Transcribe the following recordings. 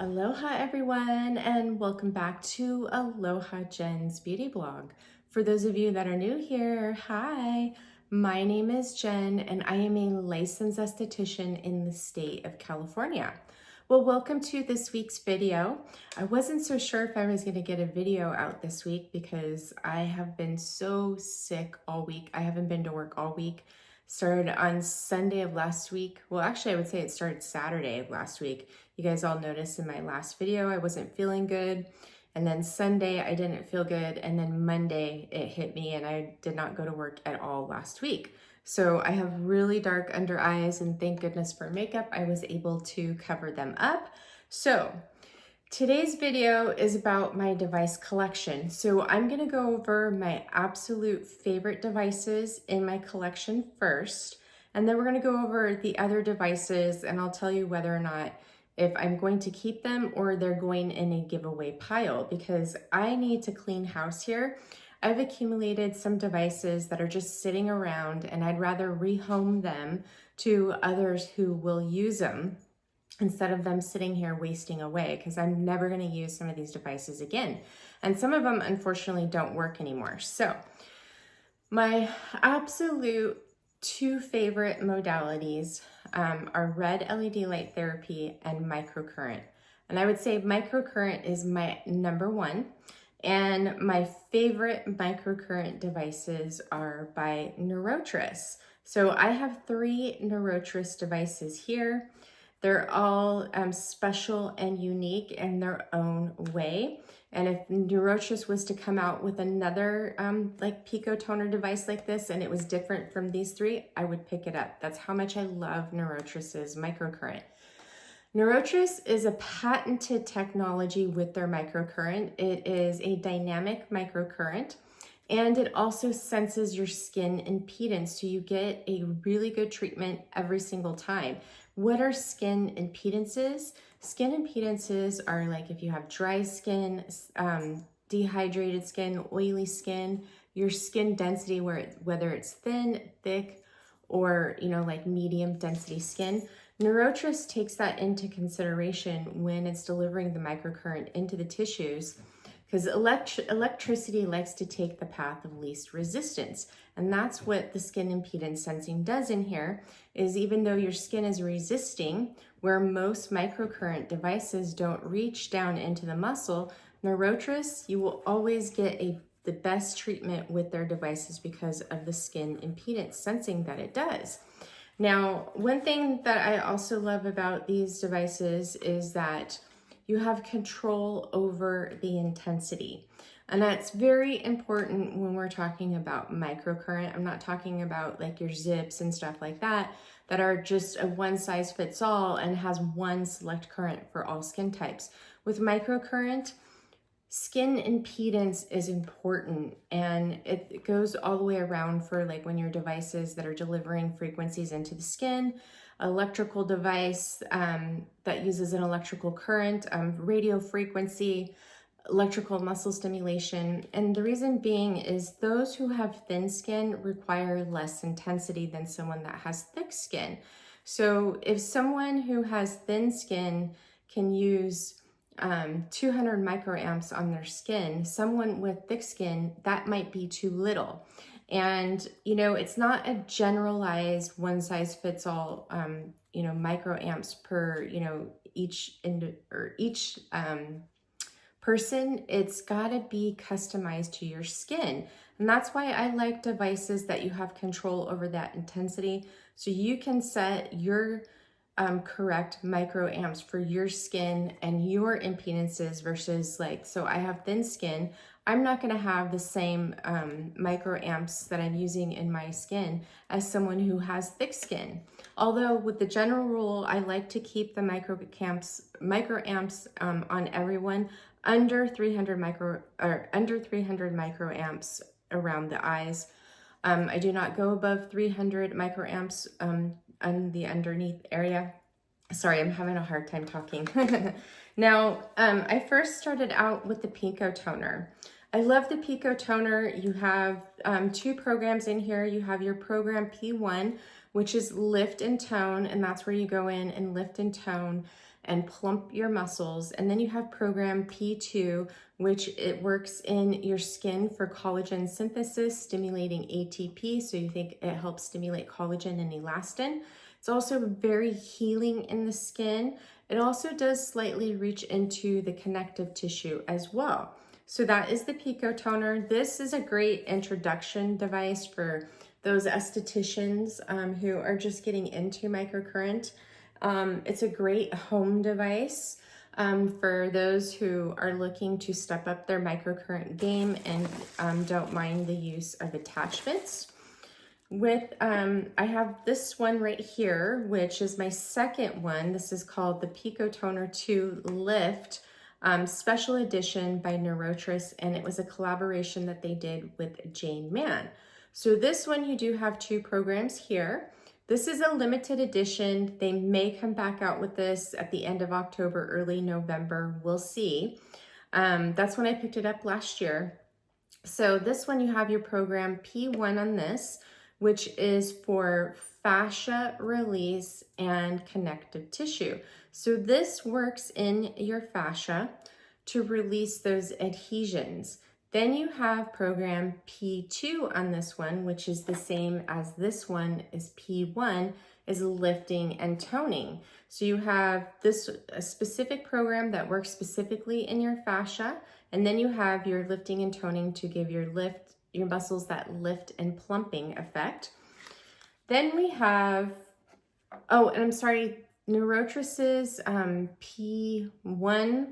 Aloha everyone, and welcome back to Aloha Jen's beauty blog. For those of you that are new here, hi, my name is Jen and I am a licensed esthetician in the state of California. Well, welcome to this week's video. I wasn't so sure if I was going to get a video out this week because I have been so sick all week. I haven't been to work all week. Started on Sunday of last week. Well, actually, I would say it started Saturday of last week. You guys all noticed in my last video, I wasn't feeling good. And then Sunday, I didn't feel good. And then Monday, it hit me and I did not go to work at all last week. So I have really dark under eyes, and thank goodness for makeup, I was able to cover them up. So today's video is about my device collection. So I'm gonna go over my absolute favorite devices in my collection first, and then we're gonna go over the other devices and I'll tell you whether or not if I'm going to keep them or they're going in a giveaway pile, because I need to clean house here. I've accumulated some devices that are just sitting around and I'd rather rehome them to others who will use them instead of them sitting here wasting away, because I'm never going to use some of these devices again. And some of them unfortunately don't work anymore. So my absolute two favorite modalities are red LED light therapy and microcurrent. And I would say microcurrent is my number one. And my favorite microcurrent devices are by Neurotris. So I have 3 Neurotris devices here. They're all special and unique in their own way. And if Neurotris was to come out with another like Pico Toner device like this and it was different from these 3, I would pick it up. That's how much I love Neurotris's microcurrent. Neurotris is a patented technology with their microcurrent. It is a dynamic microcurrent, and it also senses your skin impedance, so you get a really good treatment every single time. What are skin impedances? Skin impedances are like if you have dry skin, dehydrated skin, oily skin, your skin density, whether it's thin, thick, or like medium density skin. Neurotris takes that into consideration when it's delivering the microcurrent into the tissues, because electricity likes to take the path of least resistance. And that's what the skin impedance sensing does in here, is even though your skin is resisting, where most microcurrent devices don't reach down into the muscle, Neurotris, you will always get the best treatment with their devices because of the skin impedance sensing that it does. Now, one thing that I also love about these devices is that you have control over the intensity. And that's very important when we're talking about microcurrent. I'm not talking about like your Zips and stuff like that are just a one size fits all and has one select current for all skin types. With microcurrent, skin impedance is important, and it goes all the way around for like when your devices that are delivering frequencies into the skin, electrical device that uses an electrical current, radio frequency, electrical muscle stimulation. And the reason being is those who have thin skin require less intensity than someone that has thick skin. So if someone who has thin skin can use 200 microamps on their skin, someone with thick skin, that might be too little. And, it's not a generalized one size fits all, microamps per, each person. It's gotta be customized to your skin. And that's why I like devices that you have control over that intensity, so you can set your correct microamps for your skin and your impedances versus so I have thin skin. I'm not going to have the same microamps that I'm using in my skin as someone who has thick skin. Although with the general rule, I like to keep the microamps on everyone under 300 microamps around the eyes. I do not go above 300 microamps on the underneath area. Sorry, I'm having a hard time talking. Now, I first started out with the Pico Toner. I love the Pico Toner. You have 2 programs in here. You have your program P1, which is lift and tone, and that's where you go in and lift and tone. and plump your muscles. And then you have program P2, which it works in your skin for collagen synthesis, stimulating ATP. So you think it helps stimulate collagen and elastin. It's also very healing in the skin. It also does slightly reach into the connective tissue as well. So that is the Pico Toner. This is a great introduction device for those estheticians who are just getting into microcurrent. It's a great home device for those who are looking to step up their microcurrent game and don't mind the use of attachments. I have this one right here, which is my second one. This is called the Pico Toner 2 Lift Special Edition by Neurotris, and it was a collaboration that they did with Mann. So this one, you do have 2 programs here. This is a limited edition. They may come back out with this at the end of October, early November. We'll see. That's when I picked it up last year. So this one, you have your program P1 on this, which is for fascia release and connective tissue. So this works in your fascia to release those adhesions. Then you have program P2 on this one, which is the same as this one is P1, is lifting and toning. So you have a specific program that works specifically in your fascia, and then you have your lifting and toning to give your muscles that lift and plumping effect. Then we have, Neurotris's P1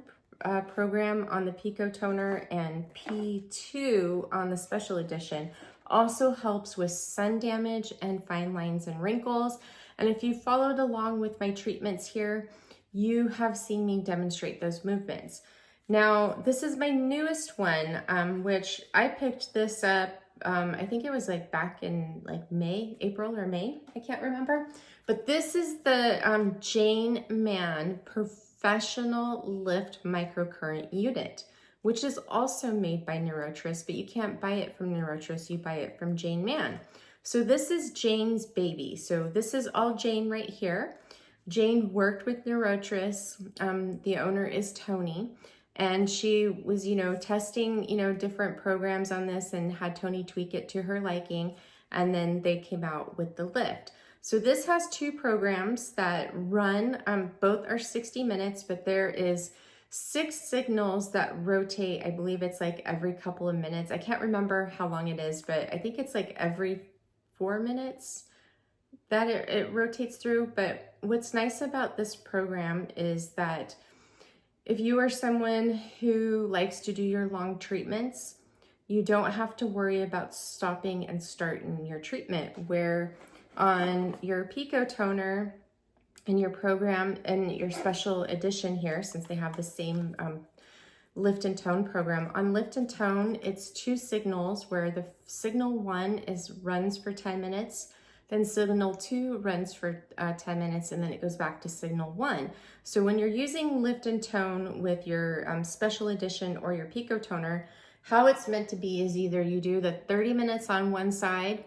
program on the Pico Toner and P2 on the special edition also helps with sun damage and fine lines and wrinkles. And if you followed along with my treatments here, you have seen me demonstrate those movements. Now, this is my newest one, which I picked this up, I think it was like back in like April or May, I can't remember. But this is the Mann Professional Lift Microcurrent Unit, which is also made by Neurotris, but you can't buy it from Neurotris, you buy it from Mann. So this is Jane's baby. So this is all Jane right here. Jane worked with Neurotris. The owner is Tony. And she was, testing, different programs on this and had Tony tweak it to her liking. And then they came out with the lift. So this has 2 programs that run, both are 60 minutes, but there is 6 signals that rotate. I believe it's like every couple of minutes. I can't remember how long it is, but I think it's like every 4 minutes that it rotates through. But what's nice about this program is that if you are someone who likes to do your long treatments, you don't have to worry about stopping and starting your treatment, where on your Pico Toner and your program and your special edition here, since they have the same lift and tone program, on lift and tone, it's 2 signals where the signal 1 runs for 10 minutes, then signal 2 runs for 10 minutes, and then it goes back to signal 1. So when you're using lift and tone with your special edition or your Pico Toner, how it's meant to be is either you do the 30 minutes on one side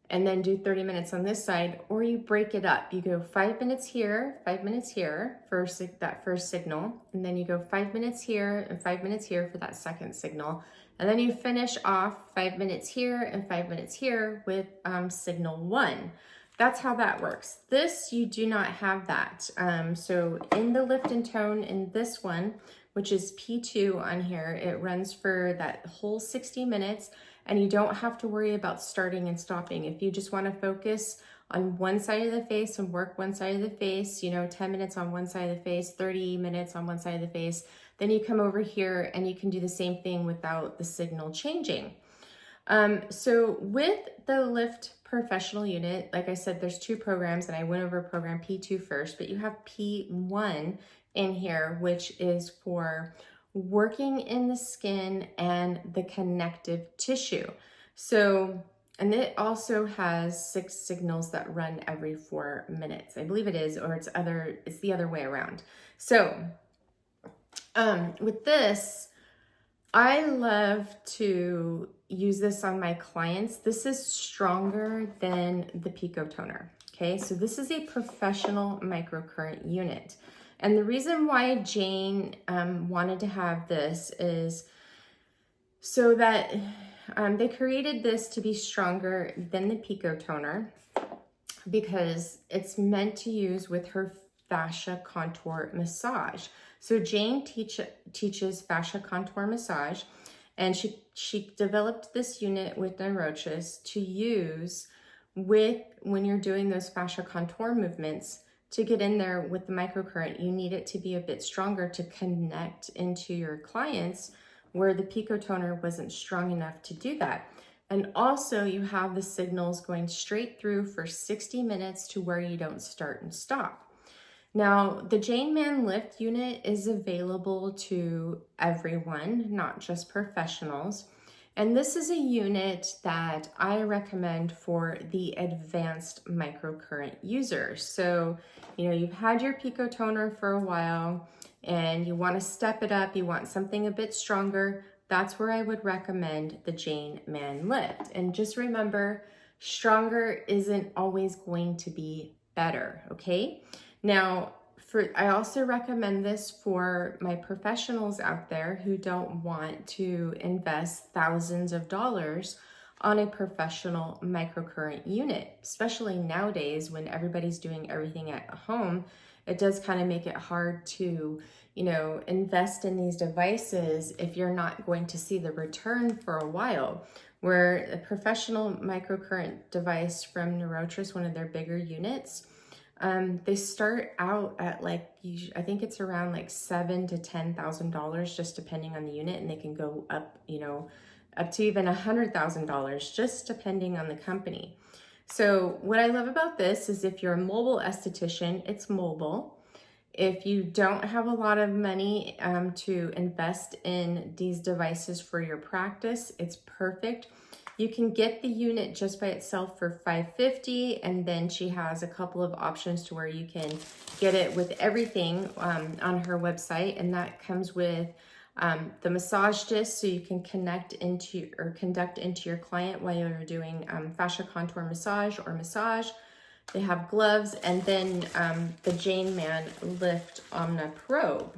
and then do 30 minutes on this side, or you break it up. You go 5 minutes here, 5 minutes here for that first signal, and then you go 5 minutes here and 5 minutes here for that second signal. And then you finish off 5 minutes here and 5 minutes here with signal 1. That's how that works. This, you do not have that. So in the lift and tone in this one, which is P2 on here, it runs for that whole 60 minutes, and you don't have to worry about starting and stopping. If you just want to focus on one side of the face and work one side of the face, 10 minutes on one side of the face, 30 minutes on one side of the face, then you come over here and you can do the same thing without the signal changing. So with the Lift Professional Unit, like I said, there's 2 programs, and I went over program P2 first, but you have P1 in here, which is for working in the skin and the connective tissue. So, and it also has 6 signals that run every 4 minutes. I believe it is, or it's the other way around. So, with this, I love to use this on my clients. This is stronger than the Pico Toner. Okay, so this is a professional microcurrent unit. And the reason why Jane wanted to have this is so that they created this to be stronger than the Pico Toner, because it's meant to use with her fascia contour massage. So Jane teaches fascia contour massage, and she developed this unit with Neurotris to use with when you're doing those fascia contour movements. To get in there with the microcurrent, you need it to be a bit stronger to connect into your clients, where the Pico Toner wasn't strong enough to do that. And also you have the signals going straight through for 60 minutes to where you don't start and stop. Now, the Jane Mann Lift unit is available to everyone, not just professionals. And this is a unit that I recommend for the advanced microcurrent users. So, you know, you've had your Pico Toner for a while and you want to step it up, you want something a bit stronger, that's where I would recommend the Jane Mann Lift. And just remember, stronger isn't always going to be better, okay? Now, I also recommend this for my professionals out there who don't want to invest thousands of dollars on a professional microcurrent unit, especially nowadays when everybody's doing everything at home. It does kind of make it hard to, you know, invest in these devices if you're not going to see the return for a while. Where a professional microcurrent device from Neurotris, one of their bigger units, they start out at like, I think it's around like $7,000 to $10,000, just depending on the unit, and they can go up, you know, up to even $100,000, just depending on the company. So what I love about this is if you're a mobile esthetician, it's mobile. If you don't have a lot of money to invest in these devices for your practice, it's perfect. You can get the unit just by itself for $550, and then she has a couple of options to where you can get it with everything on her website, and that comes with the massage disc, so you can conduct into your client while you're doing fascia contour massage or massage. They have gloves, and then the Jane Mann Lift Omna Probe.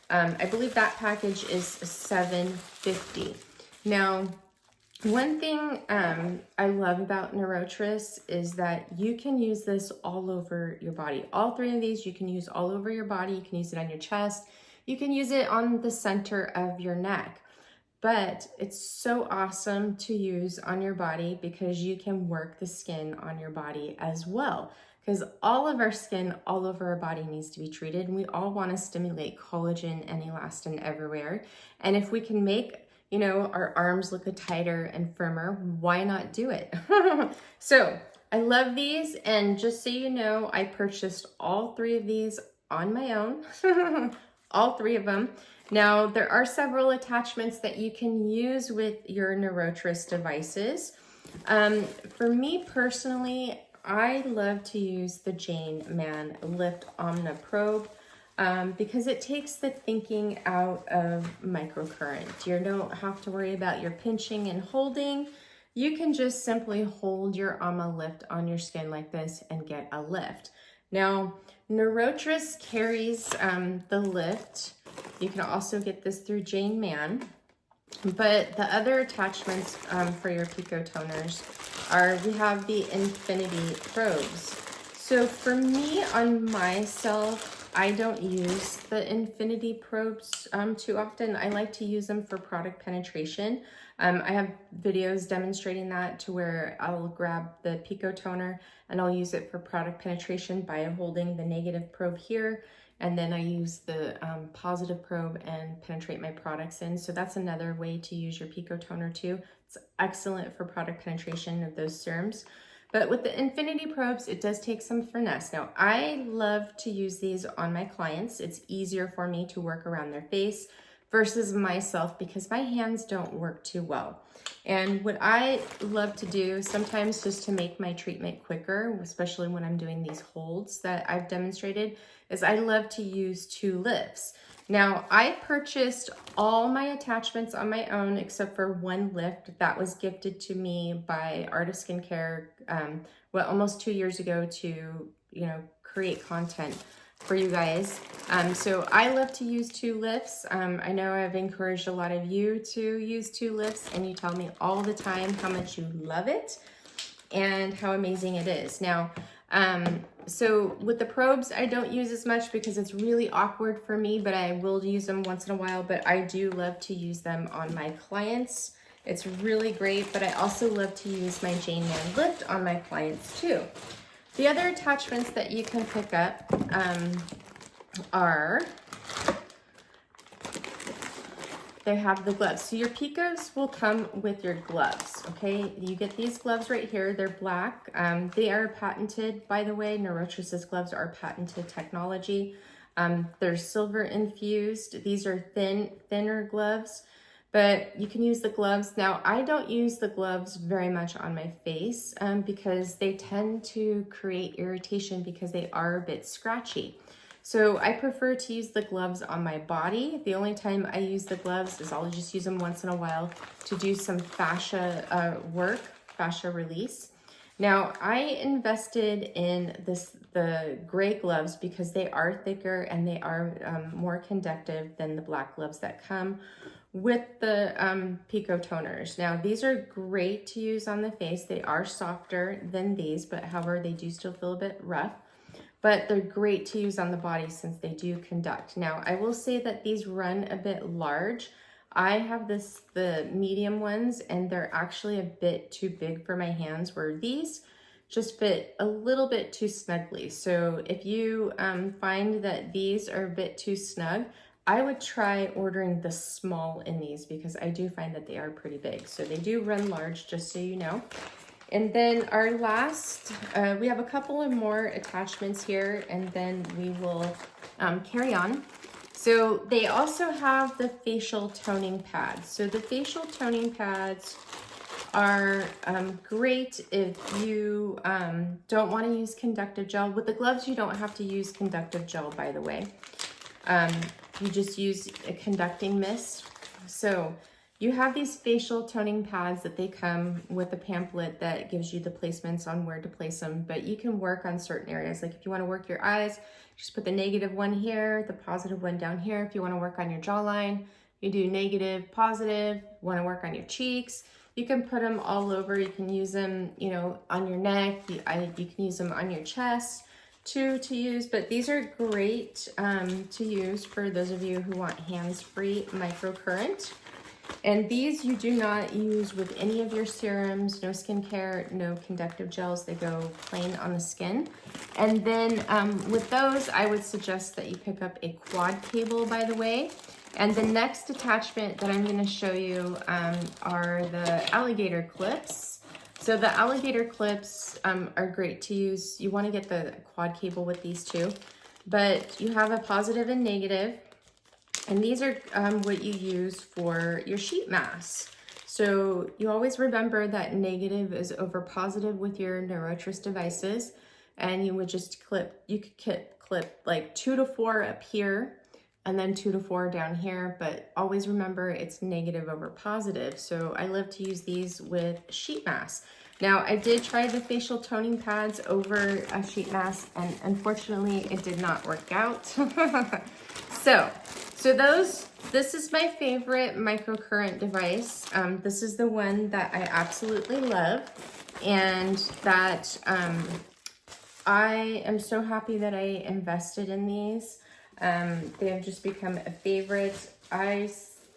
I believe that package is $750. Now, one thing I love about Neurotris is that you can use this all over your body. All three of these you can use all over your body. You can use it on your chest. You can use it on the center of your neck. But it's so awesome to use on your body because you can work the skin on your body as well. Because all of our skin all over our body needs to be treated, and we all want to stimulate collagen and elastin everywhere. And if we can make, you know, our arms look tighter and firmer, why not do it? So I love these, and just so you know, I purchased all three of these on my own, all three of them. Now, there are several attachments that you can use with your Neurotris devices. For me personally, I love to use the Jane Mann Lift Omna Probe because it takes the thinking out of microcurrent. You don't have to worry about your pinching and holding. You can just simply hold your Omna Lift on your skin like this and get a lift. Now, Neurotris carries the lift. You can also get this through Jane Mann. But the other attachments for your Pico toners are, we have the infinity probes. So for me, on myself, I don't use the infinity probes too often. I like to use them for product penetration. I have videos demonstrating that, to where I'll grab the Pico toner and I'll use it for product penetration by holding the negative probe here, and then I use the positive probe and penetrate my products in. So that's another way to use your Pico toner too. It's excellent for product penetration of those serums. But with the infinity probes, it does take some finesse. Now, I love to use these on my clients. It's easier for me to work around their face versus myself because my hands don't work too well. And what I love to do sometimes, just to make my treatment quicker, especially when I'm doing these holds that I've demonstrated, is I love to use 2 lifts. Now, I purchased all my attachments on my own except for 1 lift that was gifted to me by Art of Skincare, almost 2 years ago, to, create content for you guys. So I love to use 2 lifts. I know I've encouraged a lot of you to use 2 lifts, and you tell me all the time how much you love it and how amazing it is. Now, so with the probes, I don't use as much because it's really awkward for me, but I will use them once in a while, but I do love to use them on my clients. It's really great, but I also love to use my Jane Mann lift on my clients too. The other attachments that you can pick up are, they have the gloves. So your Picos will come with your gloves, okay? You get these gloves right here. They're black. They are patented, by the way. Neurotris' gloves are patented technology. They're silver infused. These are thinner gloves, but you can use the gloves. Now, I don't use the gloves very much on my face because they tend to create irritation because they are a bit scratchy. So I prefer to use the gloves on my body. The only time I use the gloves is I'll just use them once in a while to do some fascia work, fascia release. Now, I invested in the gray gloves because they are thicker and they are more conductive than the black gloves that come with the Pico toners. Now, these are great to use on the face. They are softer than these, but however, they do still feel a bit rough. But they're great to use on the body since they do conduct. Now, I will say that these run a bit large. I have the medium ones, and they're actually a bit too big for my hands, where these just fit a little bit too snugly. So if you find that these are a bit too snug, I would try ordering the small in these because I do find that they are pretty big. So they do run large, just so you know. And then our last, we have a couple of more attachments here, and then we will carry on. So they also have the facial toning pads. So the facial toning pads are great if you don't want to use conductive gel. With the gloves, you don't have to use conductive gel, by the way. You just use a conducting mist. So you have these facial toning pads that they come with a pamphlet that gives you the placements on where to place them, but you can work on certain areas. Like if you want to work your eyes, just put the negative one here, the positive one down here. If you want to work on your jawline, you do negative, positive. Want to work on your cheeks, you can put them all over. You can use them, you know, on your neck. You can use them on your chest to use, but these are great to use for those of you who want hands-free microcurrent. And these you do not use with any of your serums, no skincare, no conductive gels. They go plain on the skin. And then with those, I would suggest that you pick up a quad cable, by the way. And the next attachment that I'm going to show you are the alligator clips. So the alligator clips are great to use. You want to get the quad cable with these too. But you have a positive and negative. And these are what you use for your sheet masks. So you always remember that negative is over positive with your Neurotris devices. And you would just clip, you could clip like 2 to 4 up here and then 2 to 4 down here. But always remember it's negative over positive. So I love to use these with sheet masks. Now I did try the facial toning pads over a sheet mask, and unfortunately it did not work out. So this is my favorite microcurrent device. This is the one that I absolutely love, and that I am so happy that I invested in these. They have just become a favorite. I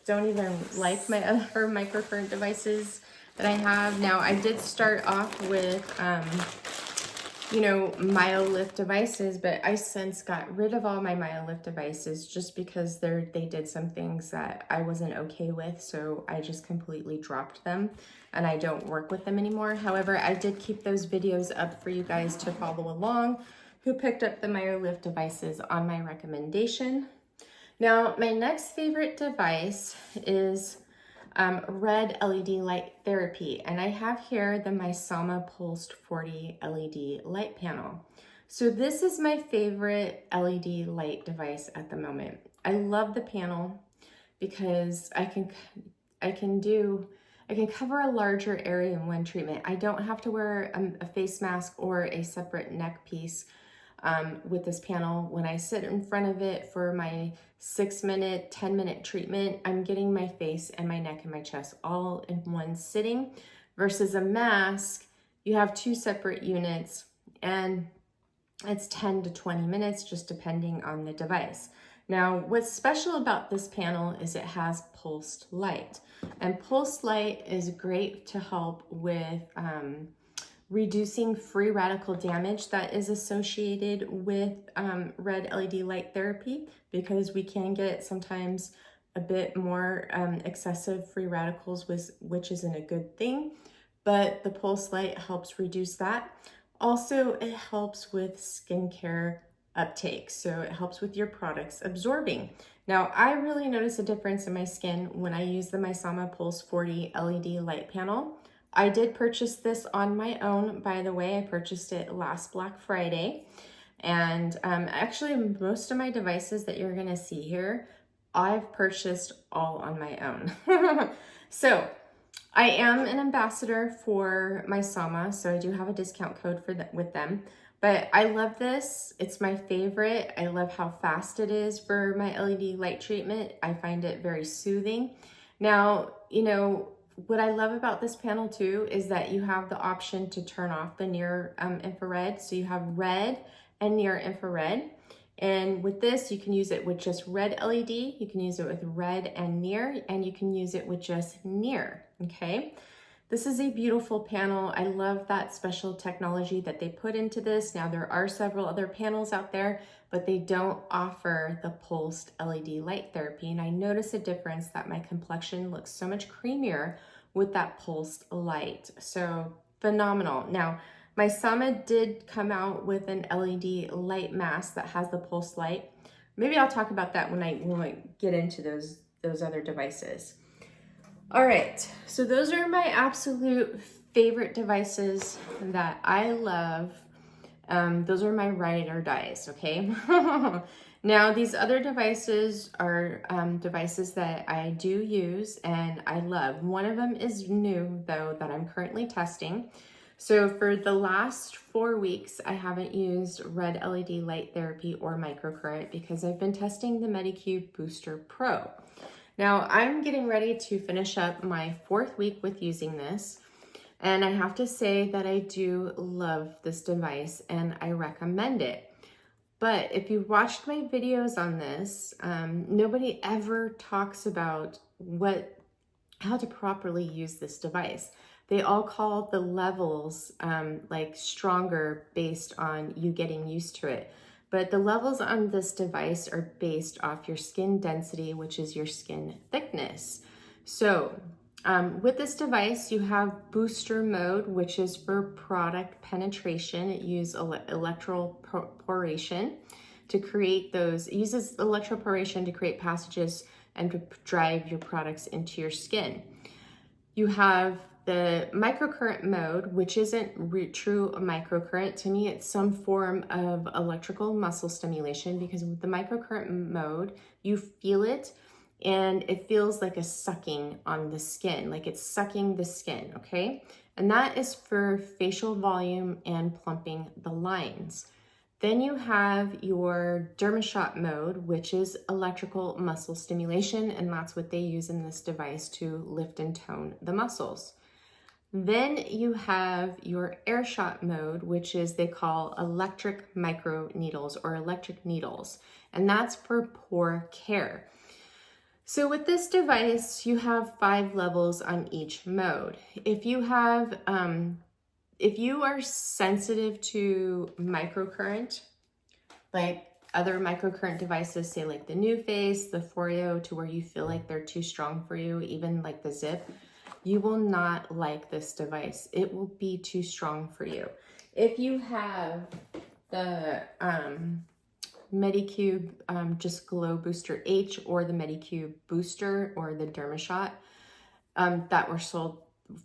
don't even like my other microcurrent devices that I have. Now, I did start off with you know, MyoLift devices, but I since got rid of all my MyoLift devices just because they did some things that I wasn't okay with, so I just completely dropped them and I don't work with them anymore. However, I did keep those videos up for you guys to follow along who picked up the MyoLift devices on my recommendation. Now, my next favorite device is red LED light therapy, and I have here the Misama Pulsed 40 LED light panel. So this is my favorite LED light device at the moment. I love the panel because I can cover a larger area in one treatment. I don't have to wear a face mask or a separate neck piece with this panel. When I sit in front of it for my 6-minute, 10-minute treatment, I'm getting my face and my neck and my chest all in one sitting, versus a mask, you have 2 separate units and it's 10 to 20 minutes, just depending on the device. Now, what's special about this panel is it has pulsed light, and pulsed light is great to help with reducing free radical damage that is associated with red LED light therapy, because we can get sometimes a bit more excessive free radicals, which isn't a good thing, but the pulse light helps reduce that. Also, it helps with skincare uptake, so it helps with your products absorbing. Now, I really notice a difference in my skin when I use the Misama Pulse 40 LED light panel. I did purchase this on my own, by the way. I purchased it last Black Friday. And actually, most of my devices that you're gonna see here, I've purchased all on my own. So, I am an ambassador for Misama, so I do have a discount code with them. But I love this. It's my favorite. I love how fast it is for my LED light treatment. I find it very soothing. Now, you know, what I love about this panel too is that you have the option to turn off the near infrared. So you have red and near infrared. And with this, you can use it with just red LED, you can use it with red and near, and you can use it with just near, okay? This is a beautiful panel. I love that special technology that they put into this. Now, there are several other panels out there, but they don't offer the pulsed LED light therapy. And I notice a difference that my complexion looks so much creamier with that pulsed light. So phenomenal. Now, Misama did come out with an LED light mask that has the pulse light. Maybe I'll talk about that when I get into those other devices. All right, so those are my absolute favorite devices that I love. Those are my ride or dies, okay? Now, these other devices are devices that I do use and I love. One of them is new, though, that I'm currently testing. So for the last 4 weeks, I haven't used red LED light therapy or microcurrent because I've been testing the Medicube Booster Pro. Now, I'm getting ready to finish up my 4th week with using this, and I have to say that I do love this device and I recommend it. But if you watched my videos on this, nobody ever talks about how to properly use this device. They all call the levels like stronger based on you getting used to it. But the levels on this device are based off your skin density, which is your skin thickness. So with this device, you have booster mode, which is for product penetration. It uses electroporation to create those. It uses electroporation to create passages and to drive your products into your skin. You have the microcurrent mode, which isn't true microcurrent. To me, it's some form of electrical muscle stimulation, because with the microcurrent mode, you feel it and it feels like a sucking on the skin, like it's sucking the skin, okay? And that is for facial volume and plumping the lines. Then you have your dermashot mode, which is electrical muscle stimulation, and that's what they use in this device to lift and tone the muscles. Then you have your airshot mode, which is they call electric micro needles or electric needles, and that's for pore care. So with this device, you have 5 levels on each mode. If you are sensitive to microcurrent, like other microcurrent devices, say like the NuFace, the Foreo, to where you feel like they're too strong for you, even like the Zipp, you will not like this device. It will be too strong for you. If you have the Medicube just Glow Booster H or the Medicube Booster or the Dermashot that were sold,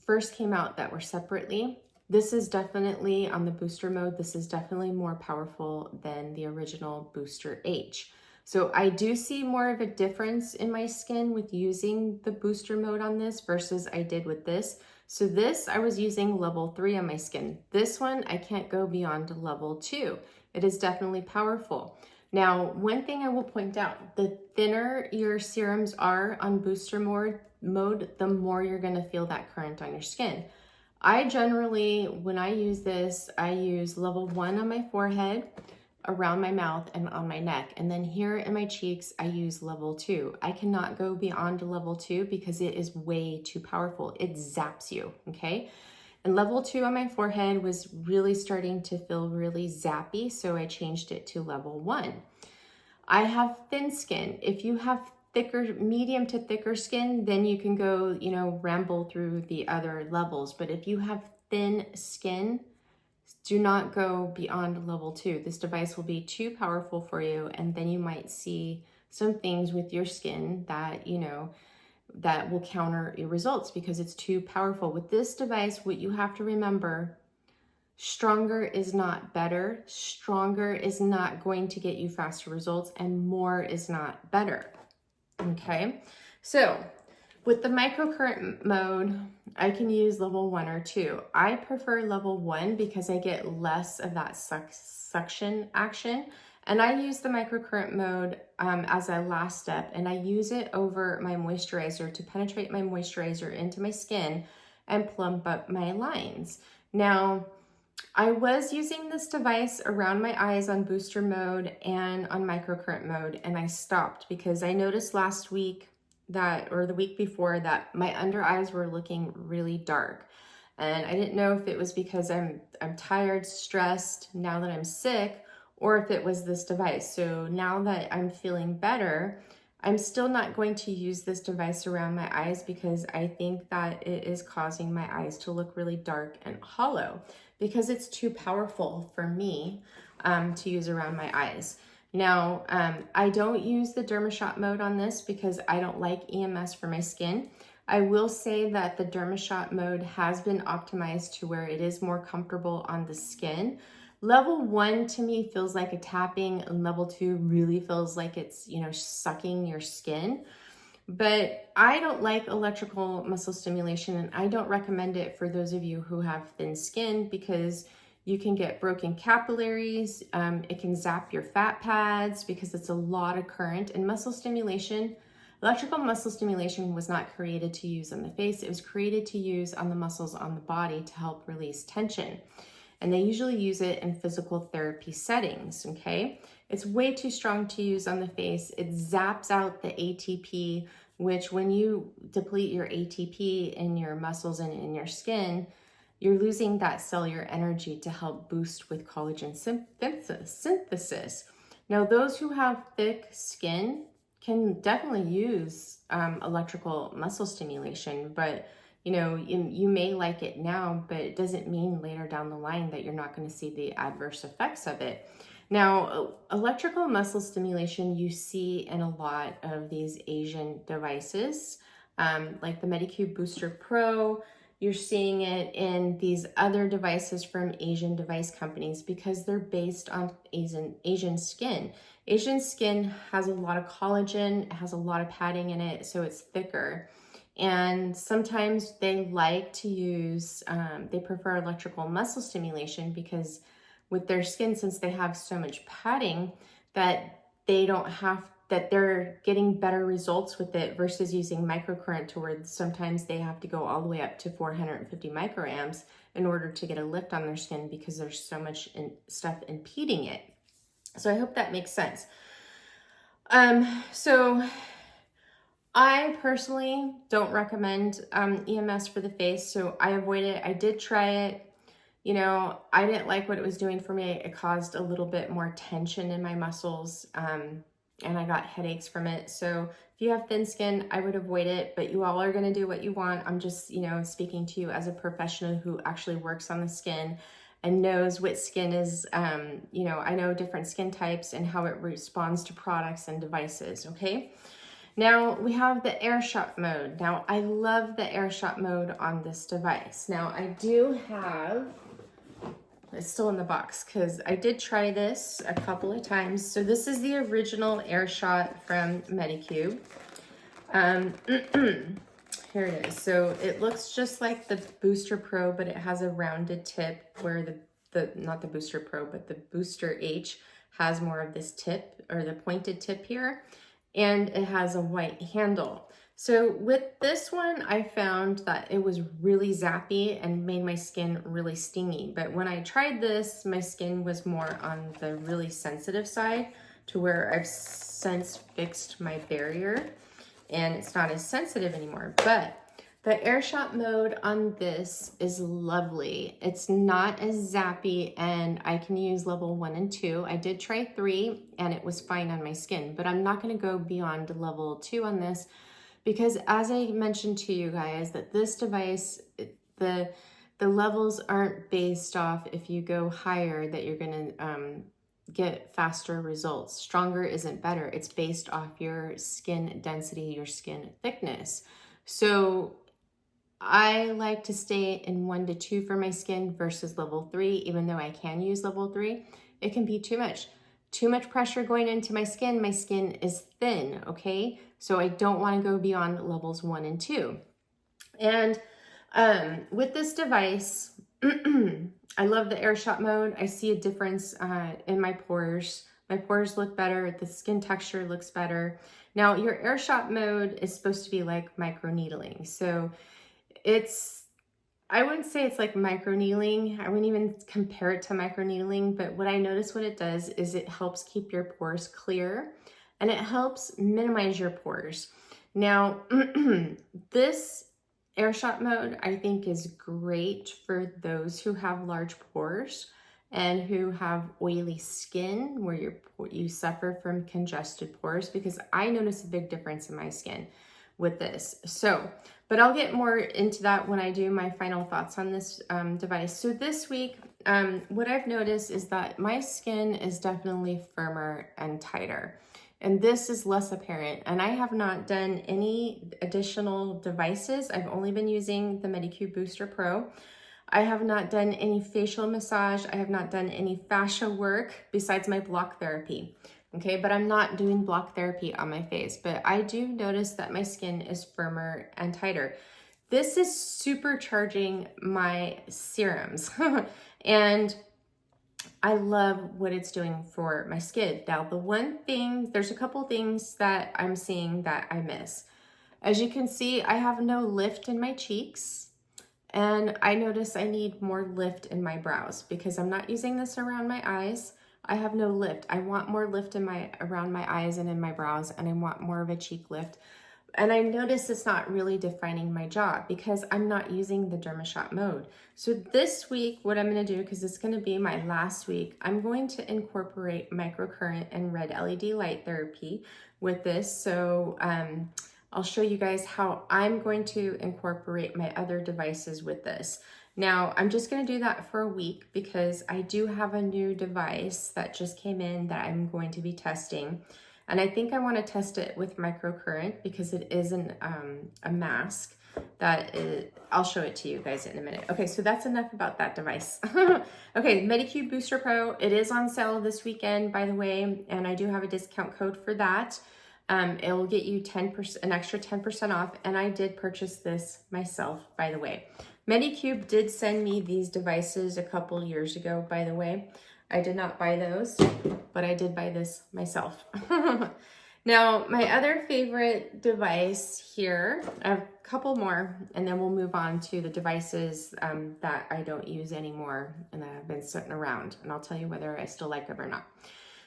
first came out that were separately, this is definitely on the booster mode. This is definitely more powerful than the original Booster H. So I do see more of a difference in my skin with using the booster mode on this versus I did with this. So this, I was using level 3 on my skin. This one, I can't go beyond level 2. It is definitely powerful. Now, one thing I will point out, the thinner your serums are on booster mode, the more you're gonna feel that current on your skin. I generally, when I use this, I use level 1 on my forehead, around my mouth, and on my neck. And then here in my cheeks, I use level 2. I cannot go beyond level 2 because it is way too powerful. It zaps you, okay? And level 2 on my forehead was really starting to feel really zappy, so I changed it to level 1. I have thin skin. If you have thicker, medium to thicker skin, then you can go, you know, ramble through the other levels. But if you have thin skin, do not go beyond level 2. This device will be too powerful for you, and then you might see some things with your skin that, you know, that will counter your results because it's too powerful. With this device, what you have to remember, stronger is not better. Stronger is not going to get you faster results, and more is not better. Okay, so with the microcurrent mode, I can use level 1 or 2. I prefer level 1 because I get less of that suction action. And I use the microcurrent mode as a last step, and I use it over my moisturizer to penetrate my moisturizer into my skin and plump up my lines. Now, I was using this device around my eyes on booster mode and on microcurrent mode, and I stopped because I noticed last week that, or the week before, that my under eyes were looking really dark. And I didn't know if it was because I'm tired, stressed, now that I'm sick, or if it was this device. So now that I'm feeling better, I'm still not going to use this device around my eyes because I think that it is causing my eyes to look really dark and hollow because it's too powerful for me to use around my eyes. Now, I don't use the DermaShot mode on this because I don't like EMS for my skin. I will say that the DermaShot mode has been optimized to where it is more comfortable on the skin. Level 1 to me feels like a tapping, and level 2 really feels like it's, you know, sucking your skin. But I don't like electrical muscle stimulation, and I don't recommend it for those of you who have thin skin because you can get broken capillaries. It can zap your fat pads because it's a lot of current. And muscle stimulation, electrical muscle stimulation was not created to use on the face. It was created to use on the muscles on the body to help release tension. And they usually use it in physical therapy settings, okay? It's way too strong to use on the face. It zaps out the ATP, which when you deplete your ATP in your muscles and in your skin, you're losing that cellular energy to help boost with collagen synthesis. Now, those who have thick skin can definitely use electrical muscle stimulation, but you know, you may like it now, but it doesn't mean later down the line that you're not going to see the adverse effects of it. Now, electrical muscle stimulation you see in a lot of these Asian devices, like the Medicube Booster Pro. You're seeing it in these other devices from Asian device companies because they're based on Asian skin. Asian skin has a lot of collagen, it has a lot of padding in it, so it's thicker. And sometimes they like to use, they prefer electrical muscle stimulation because with their skin, since they have so much padding, that they don't have, that they're getting better results with it versus using microcurrent to where sometimes they have to go all the way up to 450 microamps in order to get a lift on their skin because there's so much stuff impeding it. So I hope that makes sense. So I personally don't recommend EMS for the face, so I avoid it. I did try it. You know, I didn't like what it was doing for me. It caused a little bit more tension in my muscles, and I got headaches from it. So if you have thin skin, I would avoid it, but you all are going to do what you want. I'm just, you know, speaking to you as a professional who actually works on the skin and knows what skin is, you know, I know different skin types and how it responds to products and devices, okay? Now we have the AirShot mode. Now I love the AirShot mode on this device. Now I do have, it's still in the box because I did try this a couple of times. So this is the original AirShot from Medicube. Here it is. So it looks just like the Booster Pro, but it has a rounded tip where not the Booster Pro, but the Booster H has more of this tip or the pointed tip here, and it has a white handle. So with this one, I found that it was really zappy and made my skin really stingy. But when I tried this, my skin was more on the really sensitive side to where I've since fixed my barrier and it's not as sensitive anymore. But the air shot mode on this is lovely. It's not as zappy, and I can use level 1 and 2. I did try 3 and it was fine on my skin, but I'm not gonna go beyond level 2 on this because, as I mentioned to you guys, that this device, the levels aren't based off if you go higher that you're gonna get faster results. Stronger isn't better. It's based off your skin density, your skin thickness. So I like to stay in 1 to 2 for my skin versus level 3, even though I can use level 3. It can be too much. Too much pressure going into my skin. My skin is thin, okay? So I don't want to go beyond levels 1 and 2. And with this device, I love the air shot mode. I see a difference in my pores. My pores look better. The skin texture looks better. Now, your air shot mode is supposed to be like micro needling. So I wouldn't say it's like micro needling. I wouldn't even compare it to micro needling, but what I notice what it does is it helps keep your pores clear and it helps minimize your pores. Now, this air shot mode I think is great for those who have large pores and who have oily skin where you suffer from congested pores, because I notice a big difference in my skin with this. So, but I'll get more into that when I do my final thoughts on this device. So this week, what I've noticed is that my skin is definitely firmer and tighter. And this is less apparent. And I have not done any additional devices. I've only been using the Medicube Booster Pro. I have not done any facial massage. I have not done any fascia work besides my block therapy. Okay, but I'm not doing block therapy on my face, but I do notice that my skin is firmer and tighter. This is supercharging my serums and I love what it's doing for my skin. Now, there's a couple things that I'm seeing that I miss. As you can see, I have no lift in my cheeks, and I notice I need more lift in my brows because I'm not using this around my eyes. I have no lift. I want more lift around my eyes and in my brows, and I want more of a cheek lift. And I notice it's not really defining my jaw because I'm not using the DermaShot mode. So this week, what I'm going to do, because it's going to be my last week, I'm going to incorporate microcurrent and red LED light therapy with this. So I'll show you guys how I'm going to incorporate my other devices with this. Now, I'm just going to do that for a week because I do have a new device that just came in that I'm going to be testing. And I think I want to test it with microcurrent because it is a mask I'll show it to you guys in a minute. Okay, so that's enough about that device. Okay, Medicube Booster Pro, it is on sale this weekend, by the way, and I do have a discount code for that. It will get you an extra 10% off, and I did purchase this myself, by the way. Medicube did send me these devices a couple years ago, by the way. I did not buy those, but I did buy this myself. Now, my other favorite device here, I have a couple more, and then we'll move on to the devices that I don't use anymore and that have been sitting around, and I'll tell you whether I still like them or not.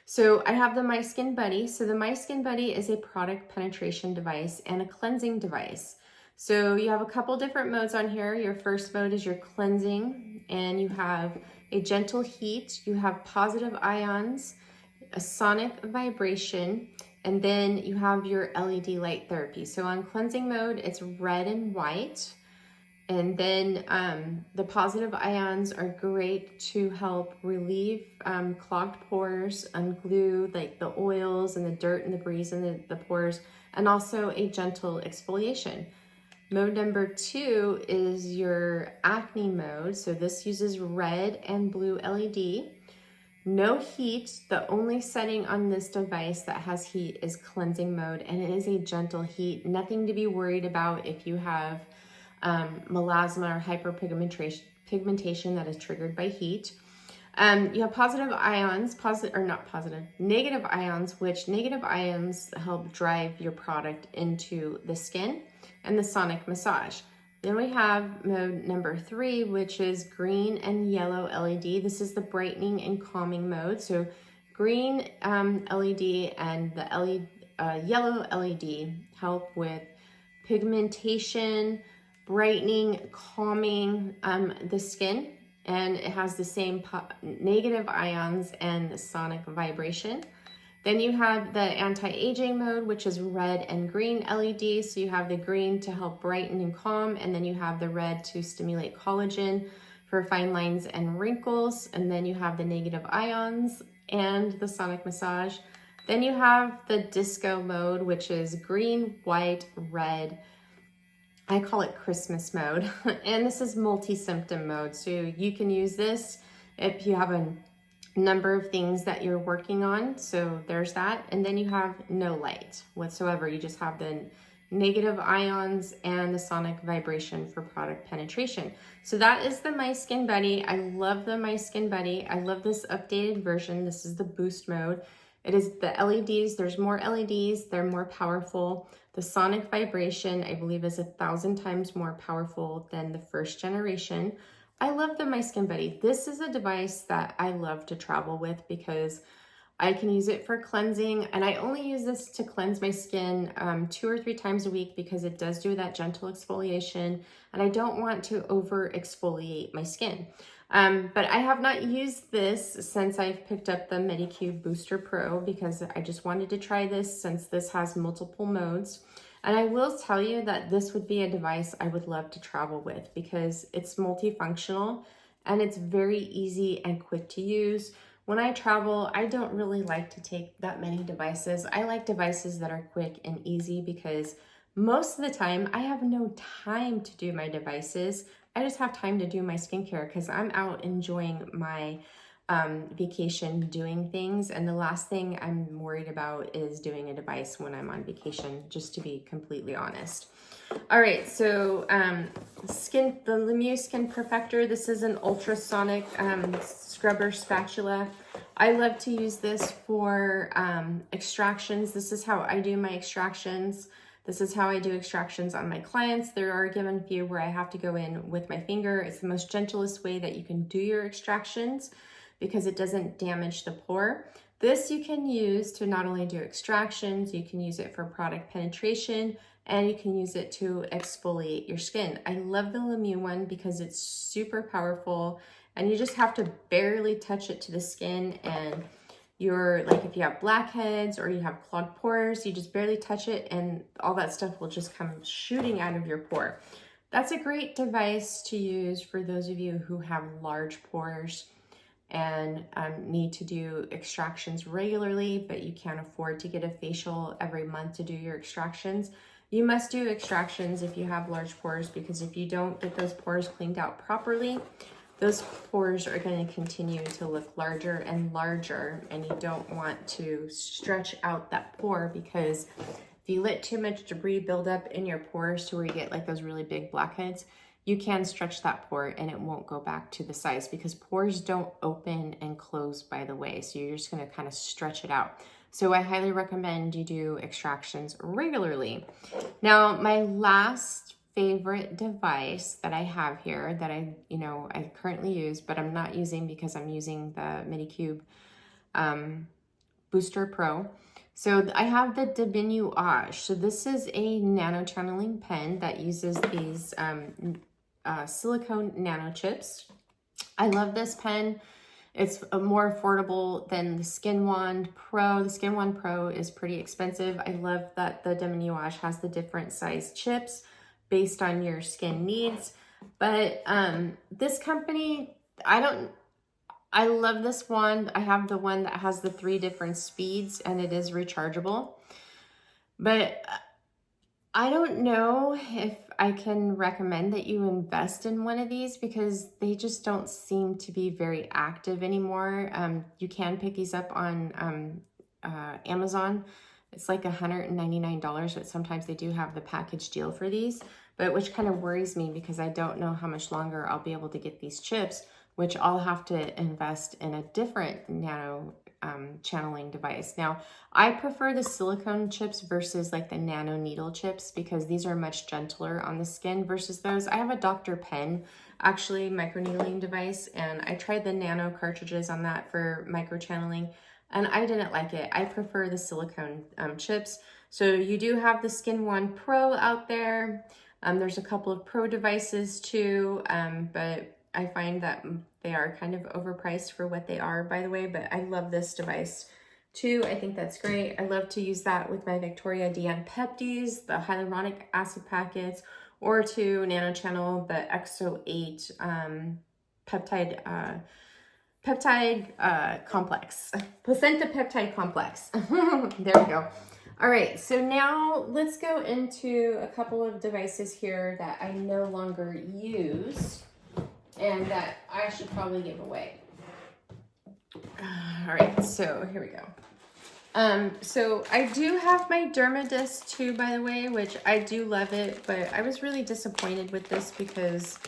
So I have the My Skin Buddy. So the My Skin Buddy is a product penetration device and a cleansing device. So you have a couple different modes on here. Your first mode is your cleansing, and you have a gentle heat, you have positive ions, a sonic vibration, and then you have your LED light therapy. So on cleansing mode, it's red and white. And then the positive ions are great to help relieve clogged pores, unglue like the oils and the dirt and the breeze in the pores, and also a gentle exfoliation. Mode number 2 is your acne mode. So this uses red and blue LED. No heat. The only setting on this device that has heat is cleansing mode, and it is a gentle heat. Nothing to be worried about if you have melasma or hyperpigmentation that is triggered by heat. You have positive ions, negative ions, which negative ions help drive your product into the skin, and the sonic massage. Then we have mode number 3, which is green and yellow LED. This is the brightening and calming mode. So green LED and the yellow LED help with pigmentation, brightening, calming the skin. And it has the same negative ions and sonic vibration. Then you have the anti-aging mode, which is red and green LED. So you have the green to help brighten and calm, and then you have the red to stimulate collagen for fine lines and wrinkles. And then you have the negative ions and the sonic massage. Then you have the disco mode, which is green, white, red. I call it Christmas mode. And this is multi-symptom mode. So you can use this if you have a number of things that you're working on. So there's that. And then you have no light whatsoever. You just have the negative ions and the sonic vibration for product penetration. So that is the My Skin Buddy. I love the My Skin Buddy. I love this updated version. This is the boost mode. It is the LEDs. There's more LEDs. They're more powerful. The sonic vibration, I believe, is 1,000 times more powerful than the first generation. I love the My Skin Buddy. This is a device that I love to travel with because I can use it for cleansing, and I only use this to cleanse my skin 2 or 3 times a week because it does do that gentle exfoliation, and I don't want to over exfoliate my skin. But I have not used this since I've picked up the Medicube Booster Pro because I just wanted to try this since this has multiple modes. And I will tell you that this would be a device I would love to travel with because it's multifunctional and it's very easy and quick to use. When I travel, I don't really like to take that many devices. I like devices that are quick and easy because most of the time I have no time to do my devices. I just have time to do my skincare because I'm out enjoying my vacation doing things, and the last thing I'm worried about is doing a device when I'm on vacation, just to be completely honest. All right, so the Mieux Skin Perfector. This is an ultrasonic scrubber spatula. I love to use this for extractions. This is how I do my extractions. This is how I do extractions on my clients. There are a given few where I have to go in with my finger. It's the most gentlest way that you can do your extractions because it doesn't damage the pore. This you can use to not only do extractions, you can use it for product penetration, and you can use it to exfoliate your skin. I love the Mieux one because it's super powerful, and you just have to barely touch it to the skin, and you're like, if you have blackheads or you have clogged pores, you just barely touch it and all that stuff will just come shooting out of your pore. That's a great device to use for those of you who have large pores and need to do extractions regularly, but you can't afford to get a facial every month to do your extractions. You must do extractions if you have large pores, because if you don't get those pores cleaned out properly, those pores are going to continue to look larger and larger, and you don't want to stretch out that pore, because if you let too much debris build up in your pores to where you get like those really big blackheads, you can stretch that pore and it won't go back to the size, because pores don't open and close by the way. So you're just going to kind of stretch it out. So I highly recommend you do extractions regularly. Now, my last favorite device that I have here that I currently use, but I'm not using because I'm using the Medicube Booster Pro. So I have the Deminuage. So this is a nano channeling pen that uses these silicone nano chips. I love this pen. It's more affordable than the Skin Wand Pro. The Skin Wand Pro is pretty expensive. I love that the Deminuage has the different size chips based on your skin needs. But this company, I love this wand. I have the one that has the 3 different speeds and it is rechargeable. But I don't know if I can recommend that you invest in one of these because they just don't seem to be very active anymore. You can pick these up on Amazon. It's like $199, but sometimes they do have the package deal for these, but which kind of worries me because I don't know how much longer I'll be able to get these chips, which I'll have to invest in a different nano channeling device. Now, I prefer the silicone chips versus like the nano needle chips because these are much gentler on the skin versus those. I have a Dr. Pen, actually microneedling device, and I tried the nano cartridges on that for micro channeling, and I didn't like it. I prefer the silicone chips. So you do have the Skin One Pro out there. There's a couple of Pro devices too, but I find that they are kind of overpriced for what they are, by the way, but I love this device too. I think that's great. I love to use that with my Victoria DN Peptides, the hyaluronic acid packets, or to nano channel the XO8 peptide complex, placenta peptide complex. There we go. All right, so now let's go into a couple of devices here that I no longer use and that I should probably give away. All right, so here we go. So I do have my Dermadisc too, by the way, which I do love it, but I was really disappointed with this because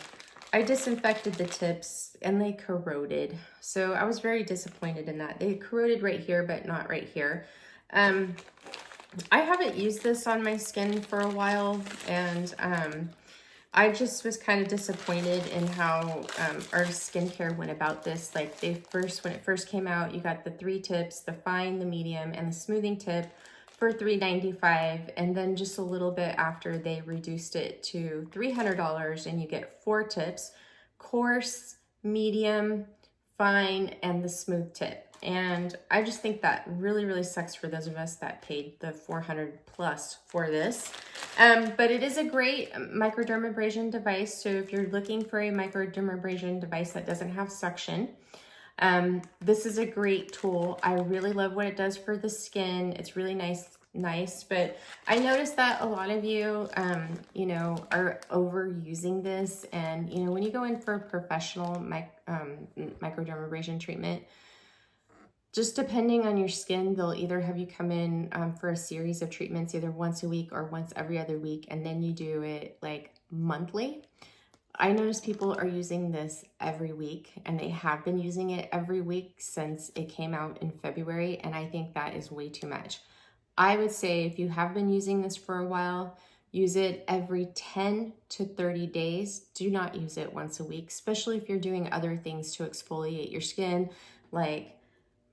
I disinfected the tips and they corroded. So I was very disappointed in that. They corroded right here, but not right here. I haven't used this on my skin for a while, and I just was kind of disappointed in how our skincare went about this. Like when it first came out, you got the 3 tips, the fine, the medium, and the smoothing tip for $395. And then just a little bit after, they reduced it to $300 and you get 4 tips, coarse, medium, fine, and the smooth tip. And I just think that really, really sucks for those of us that paid the $400 plus for this. But it is a great microdermabrasion device. So if you're looking for a microdermabrasion device that doesn't have suction, this is a great tool. I really love what it does for the skin. It's really nice, but I noticed that a lot of you, you know, are overusing this. And, you know, when you go in for a professional microdermabrasion treatment, just depending on your skin, they'll either have you come in for a series of treatments, either once a week or once every other week, and then you do it like monthly. I notice people are using this every week, and they have been using it every week since it came out in February, and I think that is way too much. I would say if you have been using this for a while, use it every 10 to 30 days. Do not use it once a week, especially if you're doing other things to exfoliate your skin, like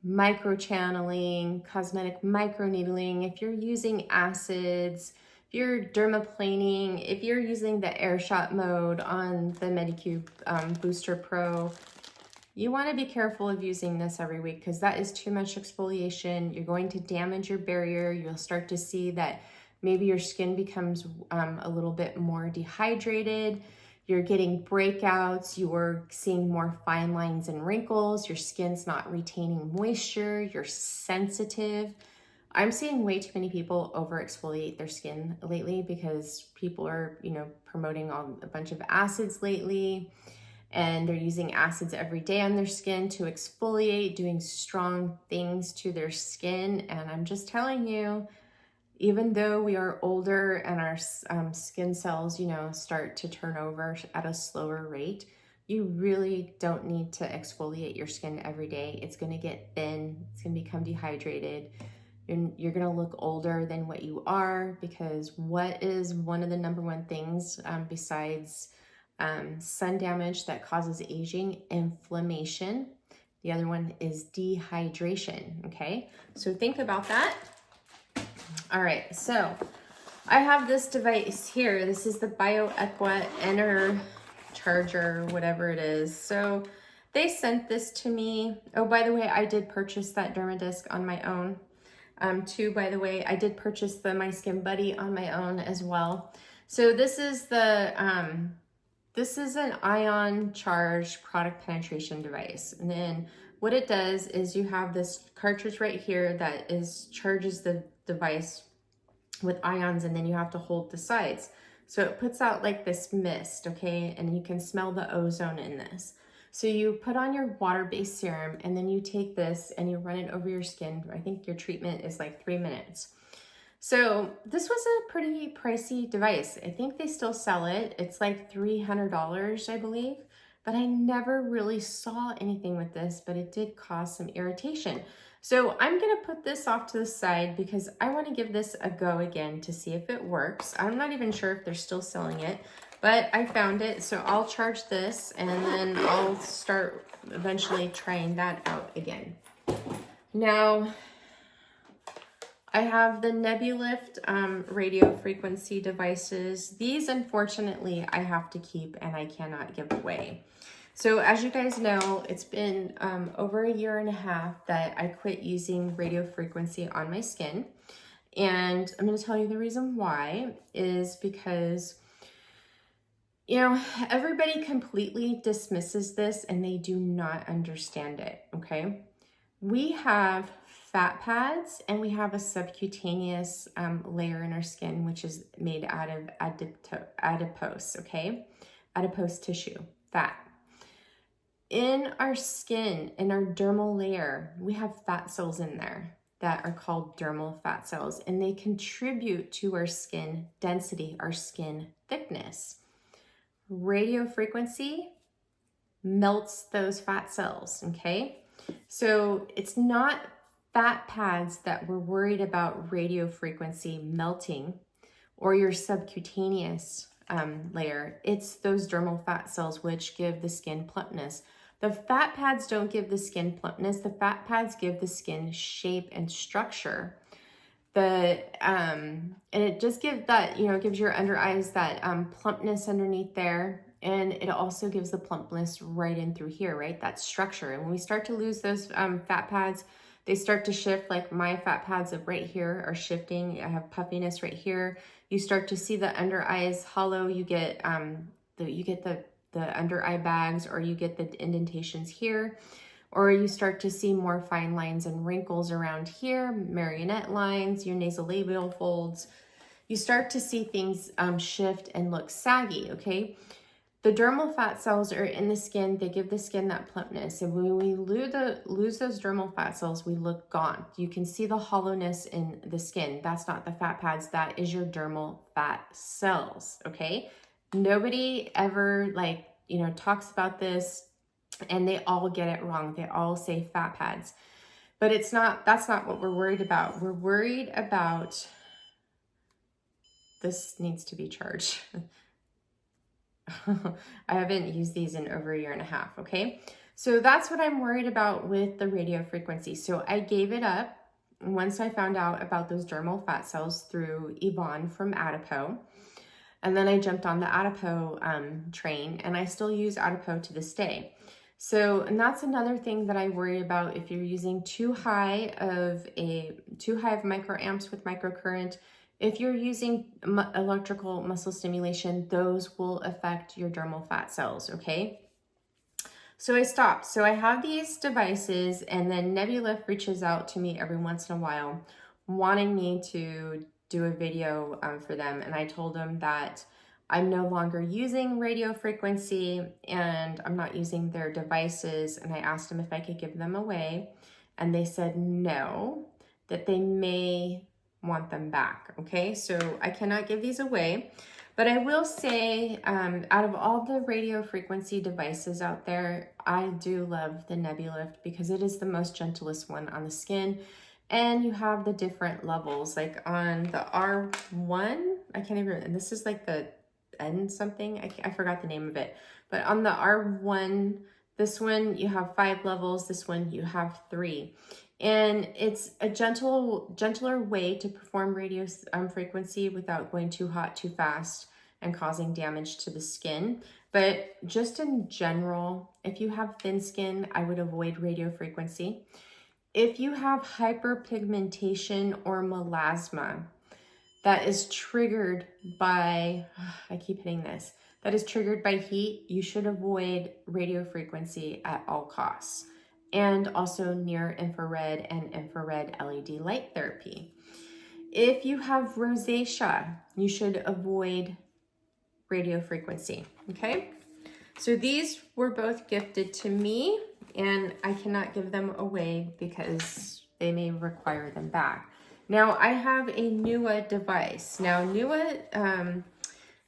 microchanneling, cosmetic microneedling, if you're using acids, if you're dermaplaning, if you're using the air shot mode on the Medicube Booster Pro, you want to be careful of using this every week because that is too much exfoliation. You're going to damage your barrier. You'll start to see that maybe your skin becomes a little bit more dehydrated. You're getting breakouts, you're seeing more fine lines and wrinkles, your skin's not retaining moisture, you're sensitive. I'm seeing way too many people over exfoliate their skin lately because people are, you know, promoting a bunch of acids lately, and they're using acids every day on their skin to exfoliate, doing strong things to their skin. And I'm just telling you, even though we are older and our skin cells, you know, start to turn over at a slower rate, you really don't need to exfoliate your skin every day. It's going to get thin. It's going to become dehydrated. You're going to look older than what you are, because what is one of the #1 things besides sun damage that causes aging? Inflammation. The other one is dehydration. Okay, so think about that. All right, so I have this device here. This is the BioEqua Enter Charger, whatever it is. So they sent this to me. Oh, by the way, I did purchase that Dermadisc on my own. Too, by the way, I did purchase the My Skin Buddy on my own as well. So this is the this is an ion charged product penetration device. And then what it does is you have this cartridge right here that charges the device with ions, and then you have to hold the sides. So it puts out like this mist, okay? And you can smell the ozone in this. So you put on your water-based serum, and then you take this and you run it over your skin. I think your treatment is like 3 minutes. So this was a pretty pricey device. I think they still sell it. It's like $300, I believe. But I never really saw anything with this, but it did cause some irritation. So I'm gonna put this off to the side because I wanna give this a go again to see if it works. I'm not even sure if they're still selling it, but I found it, so I'll charge this and then I'll start eventually trying that out again. Now, I have the Nebulift radio frequency devices. These, unfortunately, I have to keep and I cannot give away. So as you guys know, it's been over 1.5 years that I quit using radio frequency on my skin. And I'm going to tell you the reason why is because, you know, everybody completely dismisses this and they do not understand it, okay? We have fat pads and we have a subcutaneous layer in our skin, which is made out of adipose, okay? Adipose tissue, fat. In our skin, in our dermal layer, we have fat cells in there that are called dermal fat cells, and they contribute to our skin density, our skin thickness. Radio frequency melts those fat cells, okay? So it's not fat pads that we're worried about radio frequency melting or your subcutaneous layer. It's those dermal fat cells which give the skin plumpness. The fat pads don't give the skin plumpness. The fat pads give the skin shape and structure. And it just gives that, you know, gives your under eyes that plumpness underneath there. And it also gives the plumpness right in through here, right? That structure. And when we start to lose those fat pads, they start to shift. Like my fat pads up right here are shifting. I have puffiness right here. You start to see the under eyes hollow. You get the under eye bags, or you get the indentations here, or you start to see more fine lines and wrinkles around here, marionette lines, your nasolabial folds. You start to see things shift and look saggy, okay? The dermal fat cells are in the skin. They give the skin that plumpness. And when we lose those dermal fat cells, we look gaunt. You can see the hollowness in the skin. That's not the fat pads. That is your dermal fat cells, okay? Nobody ever, like, you know, talks about this, and they all get it wrong. They all say fat pads, but it's not, that's not what we're worried about. We're worried about, this needs to be charged. I haven't used these in over 1.5 years, okay? So that's what I'm worried about with the radio frequency. So I gave it up once I found out about those dermal fat cells through Yvonne from Adipo. And then I jumped on the Adipo train, and I still use Adipo to this day. So, and that's another thing that I worry about. If you're using too high of microamps with microcurrent, if you're using electrical muscle stimulation, those will affect your dermal fat cells, okay? So I stopped. So I have these devices, and then Nebulift reaches out to me every once in a while, wanting me to do a video for them. And I told them that I'm no longer using radio frequency and I'm not using their devices. And I asked them if I could give them away. And they said no, that they may want them back. Okay, so I cannot give these away. But I will say, out of all the radio frequency devices out there, I do love the Nebulift because it is the most gentlest one on the skin. And you have the different levels, like on the R1, I can't even, and this is like the N something, I forgot the name of it. But on the R1, this one, you have 5 levels. This one, you have 3. And it's a gentler way to perform radio frequency without going too hot, too fast, and causing damage to the skin. But just in general, if you have thin skin, I would avoid radio frequency. If you have hyperpigmentation or melasma that is triggered by, I keep hitting this, that is triggered by heat, you should avoid radio frequency at all costs. And also near infrared and infrared LED light therapy. If you have rosacea, you should avoid radio frequency, okay? So these were both gifted to me, and I cannot give them away because they may require them back. Now I have a Neue device. Now Neue,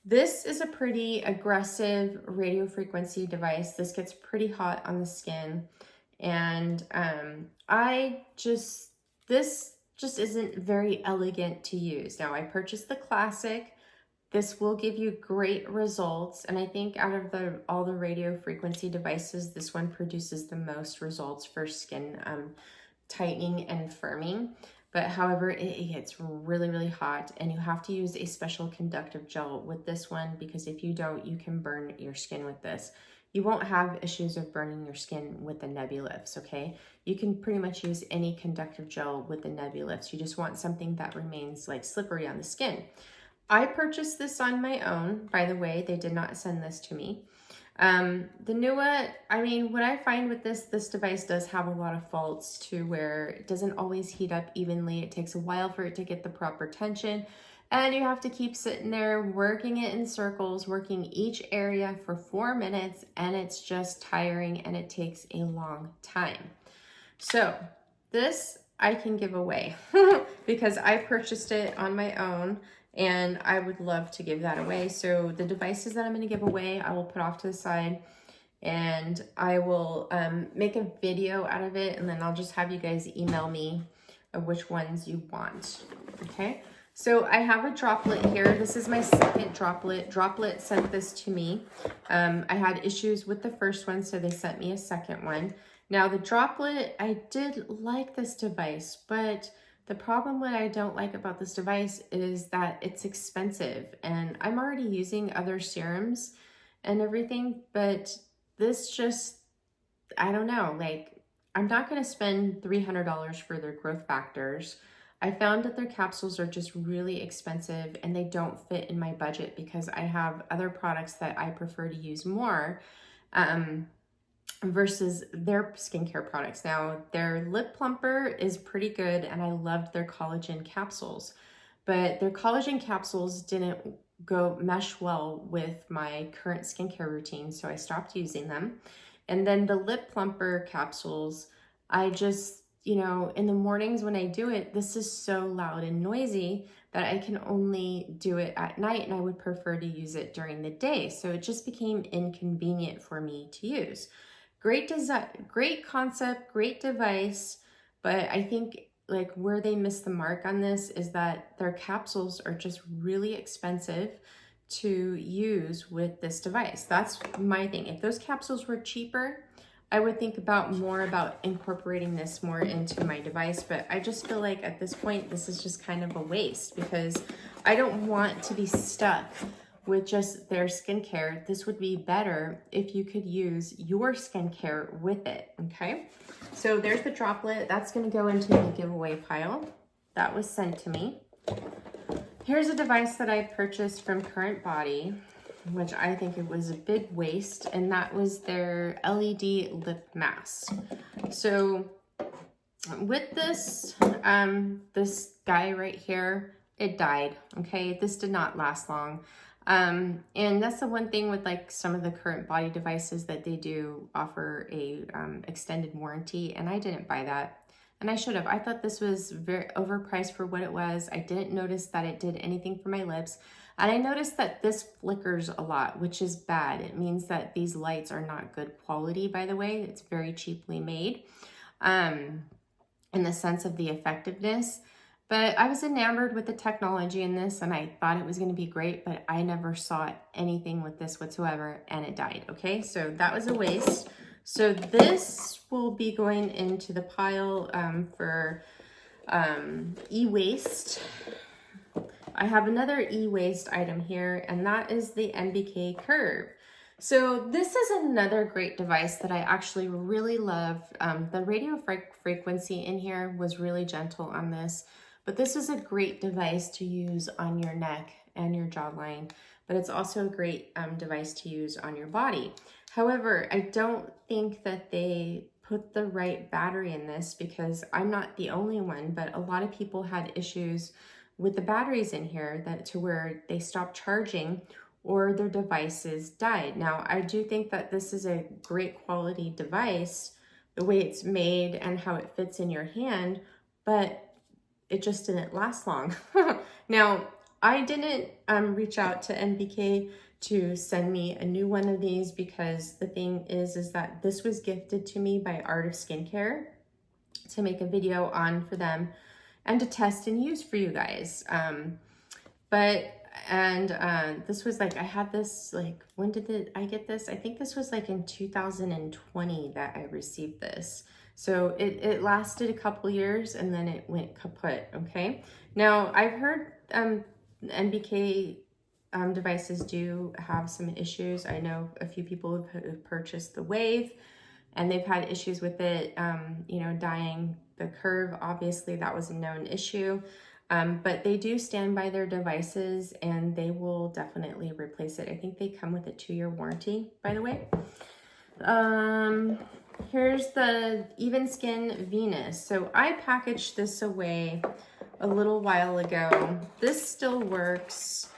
this is a pretty aggressive radio frequency device. This gets pretty hot on the skin, and this just isn't very elegant to use. Now I purchased the classic. This will give you great results, and I think out of all the radio frequency devices, this one produces the most results for skin tightening and firming. But however, it gets really, really hot, and you have to use a special conductive gel with this one, because if you don't, you can burn your skin with this. You won't have issues of burning your skin with the Nebulifts, okay? You can pretty much use any conductive gel with the Nebulifts. You just want something that remains like slippery on the skin. I purchased this on my own, by the way. They did not send this to me. The Neue, I mean, what I find with this device does have a lot of faults to where it doesn't always heat up evenly. It takes a while for it to get the proper tension, and you have to keep sitting there working it in circles, working each area for 4 minutes, and it's just tiring and it takes a long time. So this I can give away because I purchased it on my own, and I would love to give that away. So the devices that I'm going to give away, I will put off to the side, and I will make a video out of it, and then I'll just have you guys email me of which ones you want. Okay, so I have a droplet here. This is my second droplet. Droplet sent this to me. I had issues with the first one, so they sent me a second one. Now the droplet, I did like this device, but the problem what I don't like about this device is that it's expensive, and I'm already using other serums and everything, but this just, I don't know, like, I'm not going to spend $300 for their growth factors. I found that their capsules are just really expensive, and they don't fit in my budget because I have other products that I prefer to use more versus their skincare products. Now, their lip plumper is pretty good, and I loved their collagen capsules, but their collagen capsules didn't mesh well with my current skincare routine, so I stopped using them. And then the lip plumper capsules, I just, you know, in the mornings when I do it, this is so loud and noisy that I can only do it at night, and I would prefer to use it during the day. So it just became inconvenient for me to use. Great design, great concept, great device, but I think like where they missed the mark on this is that their capsules are just really expensive to use with this device. That's my thing. If those capsules were cheaper, I would think more about incorporating this more into my device, but I just feel like at this point, this is just kind of a waste because I don't want to be stuck with just their skincare. This would be better if you could use your skincare with it, okay? So there's the droplet. That's gonna go into the giveaway pile. That was sent to me. Here's a device that I purchased from Current Body, which I think it was a big waste, and that was their LED lip mask. So with this, this guy right here, it died, okay? This did not last long. And that's the one thing with like some of the Current Body devices that they do offer a extended warranty, and I didn't buy that, and I should have. I thought this was very overpriced for what it was. I didn't notice that it did anything for my lips, and I noticed that this flickers a lot, which is bad. It means that these lights are not good quality, by the way. It's very cheaply made in the sense of the effectiveness. But I was enamored with the technology in this, and I thought it was going to be great, but I never saw anything with this whatsoever, and it died, okay? So that was a waste. So this will be going into the pile for e-waste. I have another e-waste item here, and that is the MBK Curve. So this is another great device that I actually really love. The radio frequency in here was really gentle on this, but this is a great device to use on your neck and your jawline, but it's also a great device to use on your body. However, I don't think that they put the right battery in this because I'm not the only one, but a lot of people had issues with the batteries in here that to where they stop charging or their devices died. Now, I do think that this is a great quality device, the way it's made and how it fits in your hand, but it just didn't last long. Now, I didn't reach out to NBK to send me a new one of these because the thing is that this was gifted to me by Art of Skincare to make a video on for them and to test and use for you guys. This was like, I had this, like, when did I get this? I think this was like in 2020 that I received this. So it lasted a couple years and then it went kaput, okay? Now, I've heard NBK devices do have some issues. I know a few people have purchased the Wave and they've had issues with it, you know, dyeing the curve. Obviously, that was a known issue. But they do stand by their devices and they will definitely replace it. I think they come with a 2-year warranty, by the way. Here's the Even Skin Venus. So I packaged this away a little while ago. This still works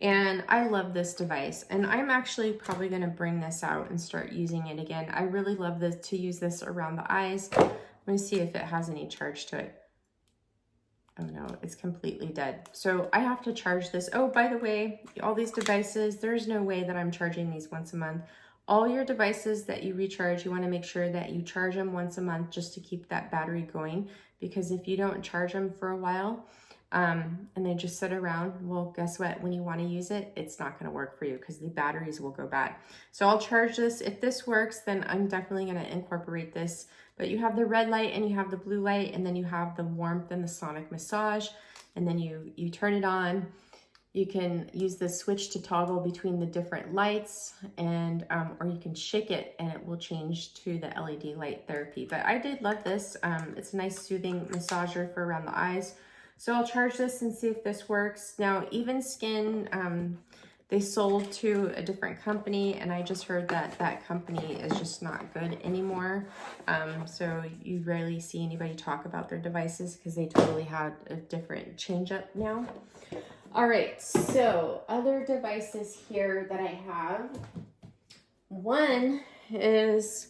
and I love this device. And I'm actually probably gonna bring this out and start using it again. I really love this to use this around the eyes. I'm gonna see if it has any charge to it. Oh no, it's completely dead. So I have to charge this. Oh, by the way, all these devices, there's no way that I'm charging these once a month. All your devices that you recharge, you want to make sure that you charge them once a month just to keep that battery going. Because if you don't charge them for a while and they just sit around, well, guess what? When you want to use it, it's not going to work for you because the batteries will go bad. So I'll charge this. If this works, then I'm definitely going to incorporate this. But you have the red light and you have the blue light, and then you have the warmth and the sonic massage, and then you turn it on. You can use the switch to toggle between the different lights, and or you can shake it and it will change to the LED light therapy. But I did love this. It's a nice soothing massager for around the eyes. So I'll charge this and see if this works. Now, Even Skin, they sold to a different company, and I just heard that that company is just not good anymore. So you rarely see anybody talk about their devices because they totally had a different change up now. All right, so other devices here that I have. One is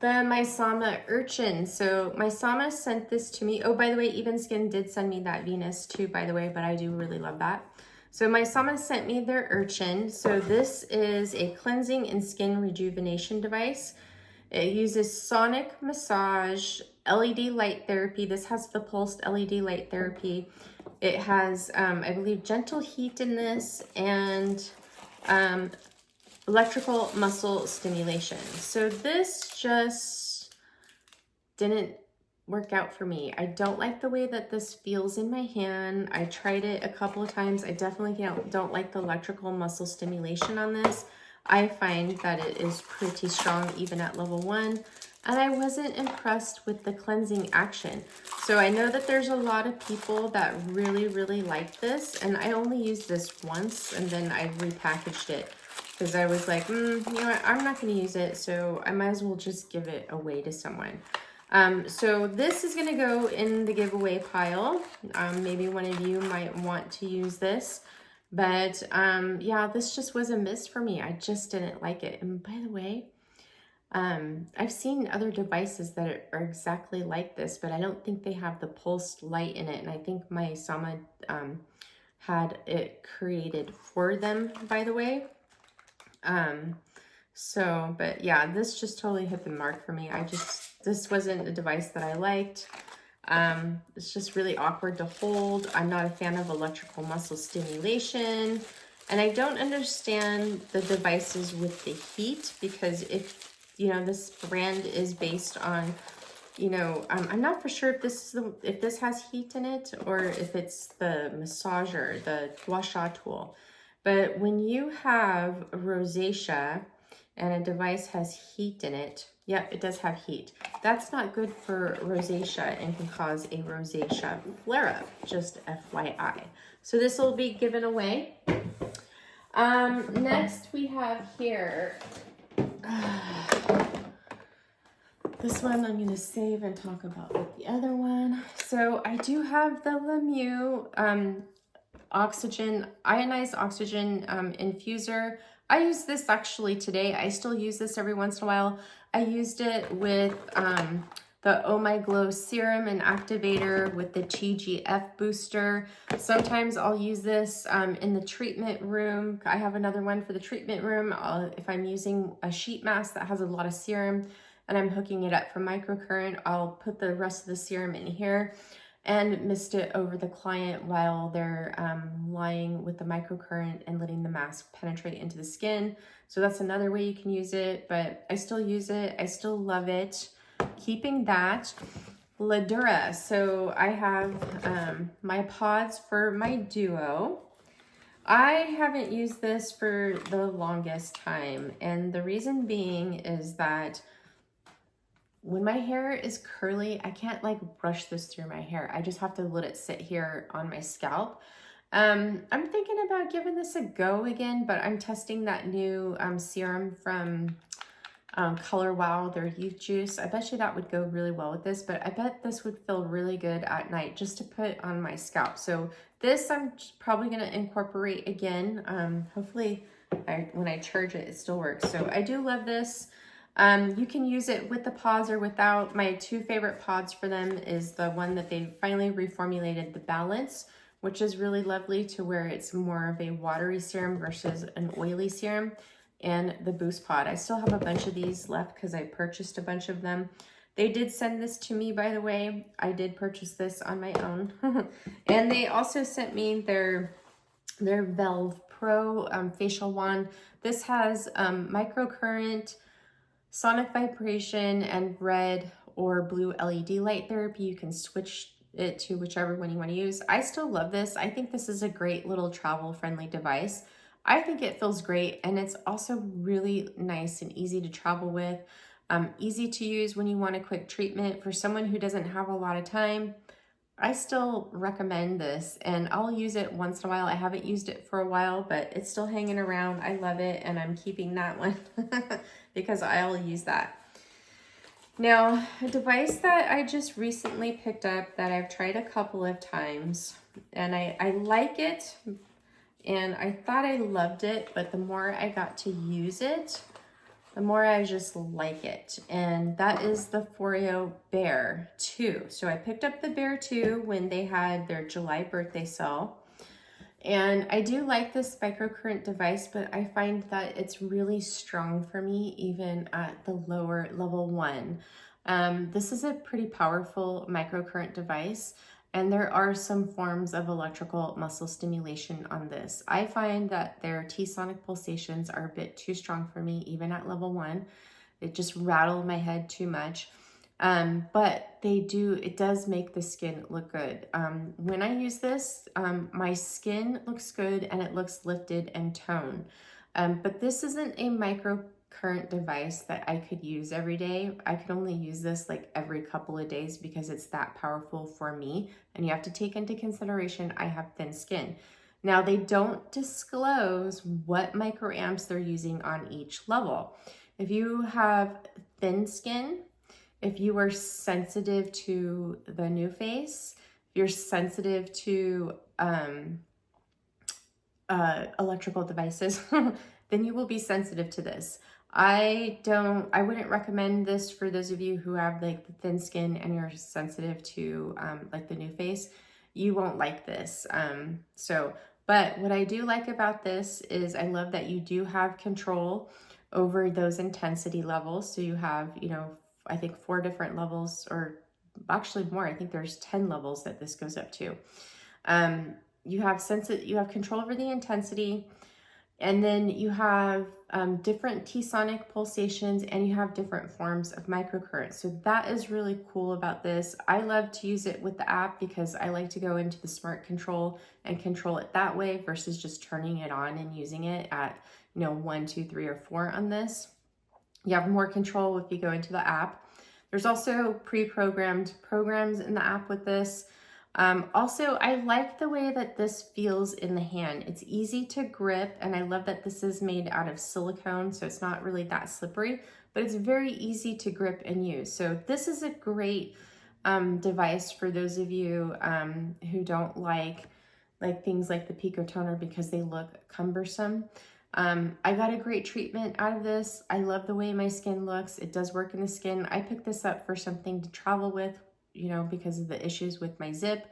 the Misama Urchin. So Misama sent this to me. Oh, by the way, Even Skin did send me that Venus too, by the way, but I do really love that. So Misama sent me their Urchin. So this is a cleansing and skin rejuvenation device. It uses sonic massage, LED light therapy. This has the pulsed LED light therapy. It has, I believe, gentle heat in this and electrical muscle stimulation. So this just didn't work out for me. I don't like the way that this feels in my hand. I tried it a couple of times. I definitely don't like the electrical muscle stimulation on this. I find that it is pretty strong even at level 1. And I wasn't impressed with the cleansing action. So I know that there's a lot of people that really, really like this. And I only used this once and then I repackaged it because I was like, you know what, I'm not going to use it. So I might as well just give it away to someone. So this is going to go in the giveaway pile. Maybe one of you might want to use this. But yeah, this just was a miss for me. I just didn't like it. And by the way, I've seen other devices that are exactly like this, but I don't think they have the pulsed light in it. And I think Misama had it created for them, by the way. But yeah, this just totally hit the mark for me. This wasn't a device that I liked. It's just really awkward to hold. I'm not a fan of electrical muscle stimulation. And I don't understand the devices with the heat because if, you know, this brand is based on, you know, I'm not for sure if this has heat in it or if it's the massager, the gua sha tool. But when you have rosacea and a device has heat in it, yep, it does have heat. That's not good for rosacea and can cause a rosacea flare-up, just FYI. So this will be given away. Next we have here, this one I'm going to save and talk about with the other one. So I do have the Mieux oxygen, ionized oxygen infuser. I use this actually today. I still use this every once in a while. I used it with the Oh My Glow serum and activator with the TGF booster. Sometimes I'll use this in the treatment room. I have another one for the treatment room. If I'm using a sheet mask that has a lot of serum and I'm hooking it up for microcurrent, I'll put the rest of the serum in here and mist it over the client while they're lying with the microcurrent and letting the mask penetrate into the skin. So that's another way you can use it, but I still use it. I still love it. Keeping that. Ladura. So I have my pods for my duo. I haven't used this for the longest time, and the reason being is that when my hair is curly, I can't like brush this through my hair. I just have to let it sit here on my scalp. I'm thinking about giving this a go again, but I'm testing that new serum from Color Wow, their youth juice. I bet you that would go really well with this, but I bet this would feel really good at night just to put on my scalp. So this I'm probably going to incorporate again. Hopefully when I charge it, it still works. So I do love this. You can use it with the pods or without. My two favorite pods for them is the one that they finally reformulated, the Balance, which is really lovely to where it's more of a watery serum versus an oily serum, and the Boost Pod. I still have a bunch of these left because I purchased a bunch of them. They did send this to me, by the way. I did purchase this on my own. And they also sent me their Velve Pro facial wand. This has microcurrent, sonic vibration, and red or blue LED light therapy. You can switch it to whichever one you want to use. I still love this. I think this is a great little travel friendly device. I think it feels great, and it's also really nice and easy to travel with. Easy to use when you want a quick treatment. For someone who doesn't have a lot of time, I still recommend this, and I'll use it once in a while. I haven't used it for a while, but it's still hanging around. I love it, and I'm keeping that one because I'll use that. Now, a device that I just recently picked up that I've tried a couple of times, and I like it, and I thought I loved it, but the more I got to use it, the more I just like it. And that is the Foreo Bear 2. So I picked up the Bear 2 when they had their July birthday sale. And I do like this microcurrent device, but I find that it's really strong for me, even at the lower level 1. This is a pretty powerful microcurrent device, and there are some forms of electrical muscle stimulation on this. I find that their T-sonic pulsations are a bit too strong for me, even at level 1. It just rattled my head too much. But it does make the skin look good. When I use this, my skin looks good and it looks lifted and toned. But this isn't a microcurrent device that I could use every day. I could only use this like every couple of days because it's that powerful for me. And you have to take into consideration, I have thin skin. Now, they don't disclose what microamps they're using on each level. If you have thin skin, if you are sensitive to the new face, if you're sensitive to electrical devices, then you will be sensitive to this. I wouldn't recommend this for those of you who have like the thin skin and you're sensitive to like the new face. You won't like this. But what I do like about this is I love that you do have control over those intensity levels. So you have, I think 4 different levels, or actually more. I think there's 10 levels that this goes up to. You have control over the intensity, and then you have different T-sonic pulsations, and you have different forms of microcurrent. So that is really cool about this. I love to use it with the app because I like to go into the smart control and control it that way versus just turning it on and using it at 1, 2, 3, or 4 on this. You have more control if you go into the app. There's also pre-programmed programs in the app with this. Also, I like the way that this feels in the hand. It's easy to grip, and I love that this is made out of silicone, so it's not really that slippery, but it's very easy to grip and use. So this is a great device for those of you who don't like like things like the Pico Toner because they look cumbersome. I got a great treatment out of this. I love the way my skin looks. It does work in the skin. I picked this up for something to travel with, you know, because of the issues with my Zipp.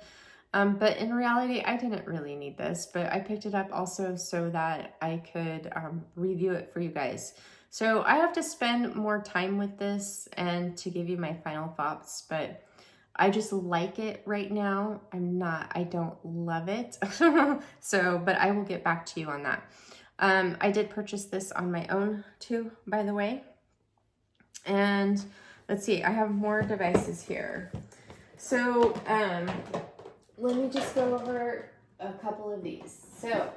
But in reality, I didn't really need this, but I picked it up also so that I could review it for you guys. So I have to spend more time with this and to give you my final thoughts, but I just like it right now. I don't love it. So, but I will get back to you on that. I did purchase this on my own too, by the way. And let's see, I have more devices here. So, let me just go over a couple of these. So,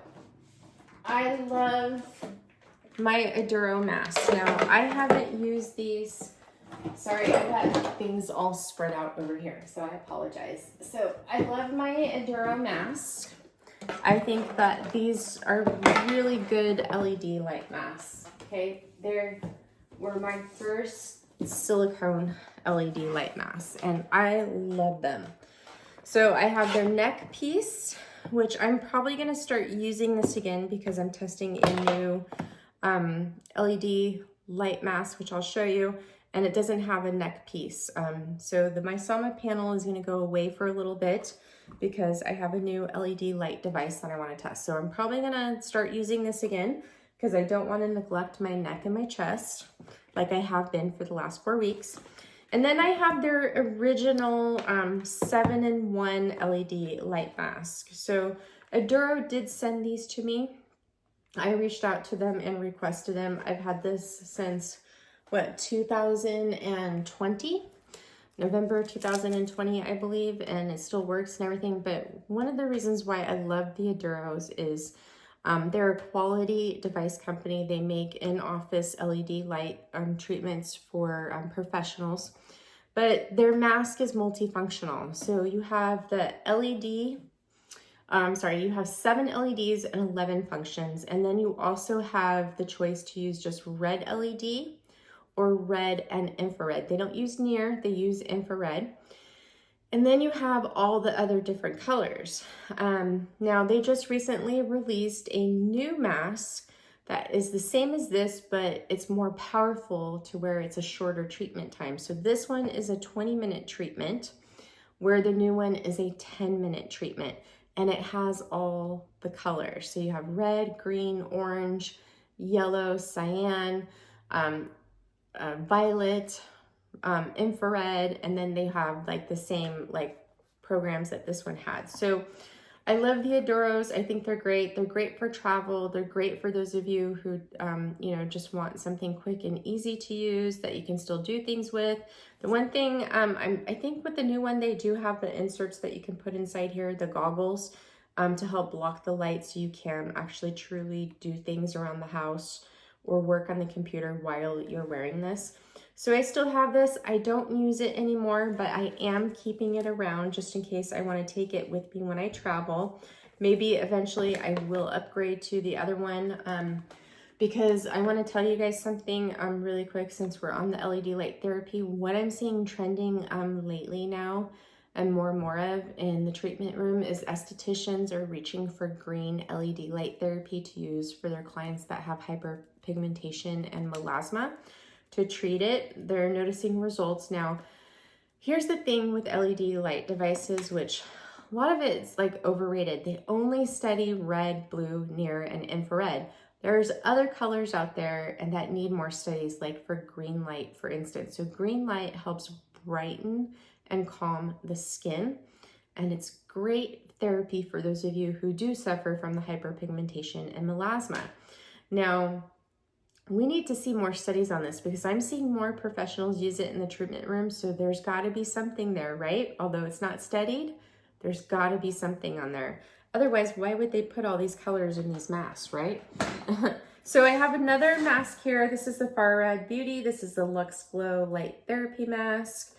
I love my Aduro masks. Now, I haven't used these. Sorry, I got things all spread out over here, so I apologize. So, I love my Aduro mask. I think that these are really good LED light masks, okay? They were my first silicone LED light masks, and I love them. So I have their neck piece, which I'm probably gonna start using this again because I'm testing a new LED light mask, which I'll show you, and it doesn't have a neck piece. So the Micellar panel is gonna go away for a little bit because I have a new LED light device that I wanna test. So I'm probably gonna start using this again because I don't wanna neglect my neck and my chest like I have been for the last 4 weeks. And then I have their original 7-in-1 LED light mask. So Aduro did send these to me. I reached out to them and requested them. I've had this since, what, 2020? November 2020, I believe, and it still works and everything. But one of the reasons why I love the Aduros is they're a quality device company. They make in-office LED light treatments for professionals, but their mask is multifunctional. So you have the LED, you have 7 LEDs and 11 functions. And then you also have the choice to use just red LED or red and infrared. They don't use near, they use infrared. And then you have all the other different colors. Now they just recently released a new mask that is the same as this, but it's more powerful to where it's a shorter treatment time. So this one is a 20-minute treatment, where the new one is a 10-minute treatment, and it has all the colors. So you have red, green, orange, yellow, cyan, violet, infrared, and then they have like the same like programs that this one had. So I love the Aduros. I think they're great. They're great for travel. They're great for those of you who, you know, just want something quick and easy to use that you can still do things with. The one thing, I think with the new one, they do have the inserts that you can put inside here, the goggles, to help block the light so you can actually truly do things around the house or work on the computer while you're wearing this. So I still have this. I don't use it anymore, but I am keeping it around just in case I want to take it with me when I travel. Maybe eventually I will upgrade to the other one because I want to tell you guys something really quick since we're on the LED light therapy. What I'm seeing trending lately now and more of in the treatment room is estheticians are reaching for green LED light therapy to use for their clients that have hyperpigmentation and melasma. To treat it, they're noticing results. Now, here's the thing with LED light devices, which a lot of it's like overrated. They only study red, blue, near, and infrared. There's other colors out there and that need more studies, like for green light, for instance. So green light helps brighten and calm the skin, and it's great therapy for those of you who do suffer from the hyperpigmentation and melasma. Now, we need to see more studies on this because I'm seeing more professionals use it in the treatment room. So there's got to be something there, right? Although it's not studied, there's got to be something on there. Otherwise, why would they put all these colors in these masks, right? So I have another mask here. This is the Far Red Beauty. This is the Luxe Glow Light Therapy Mask.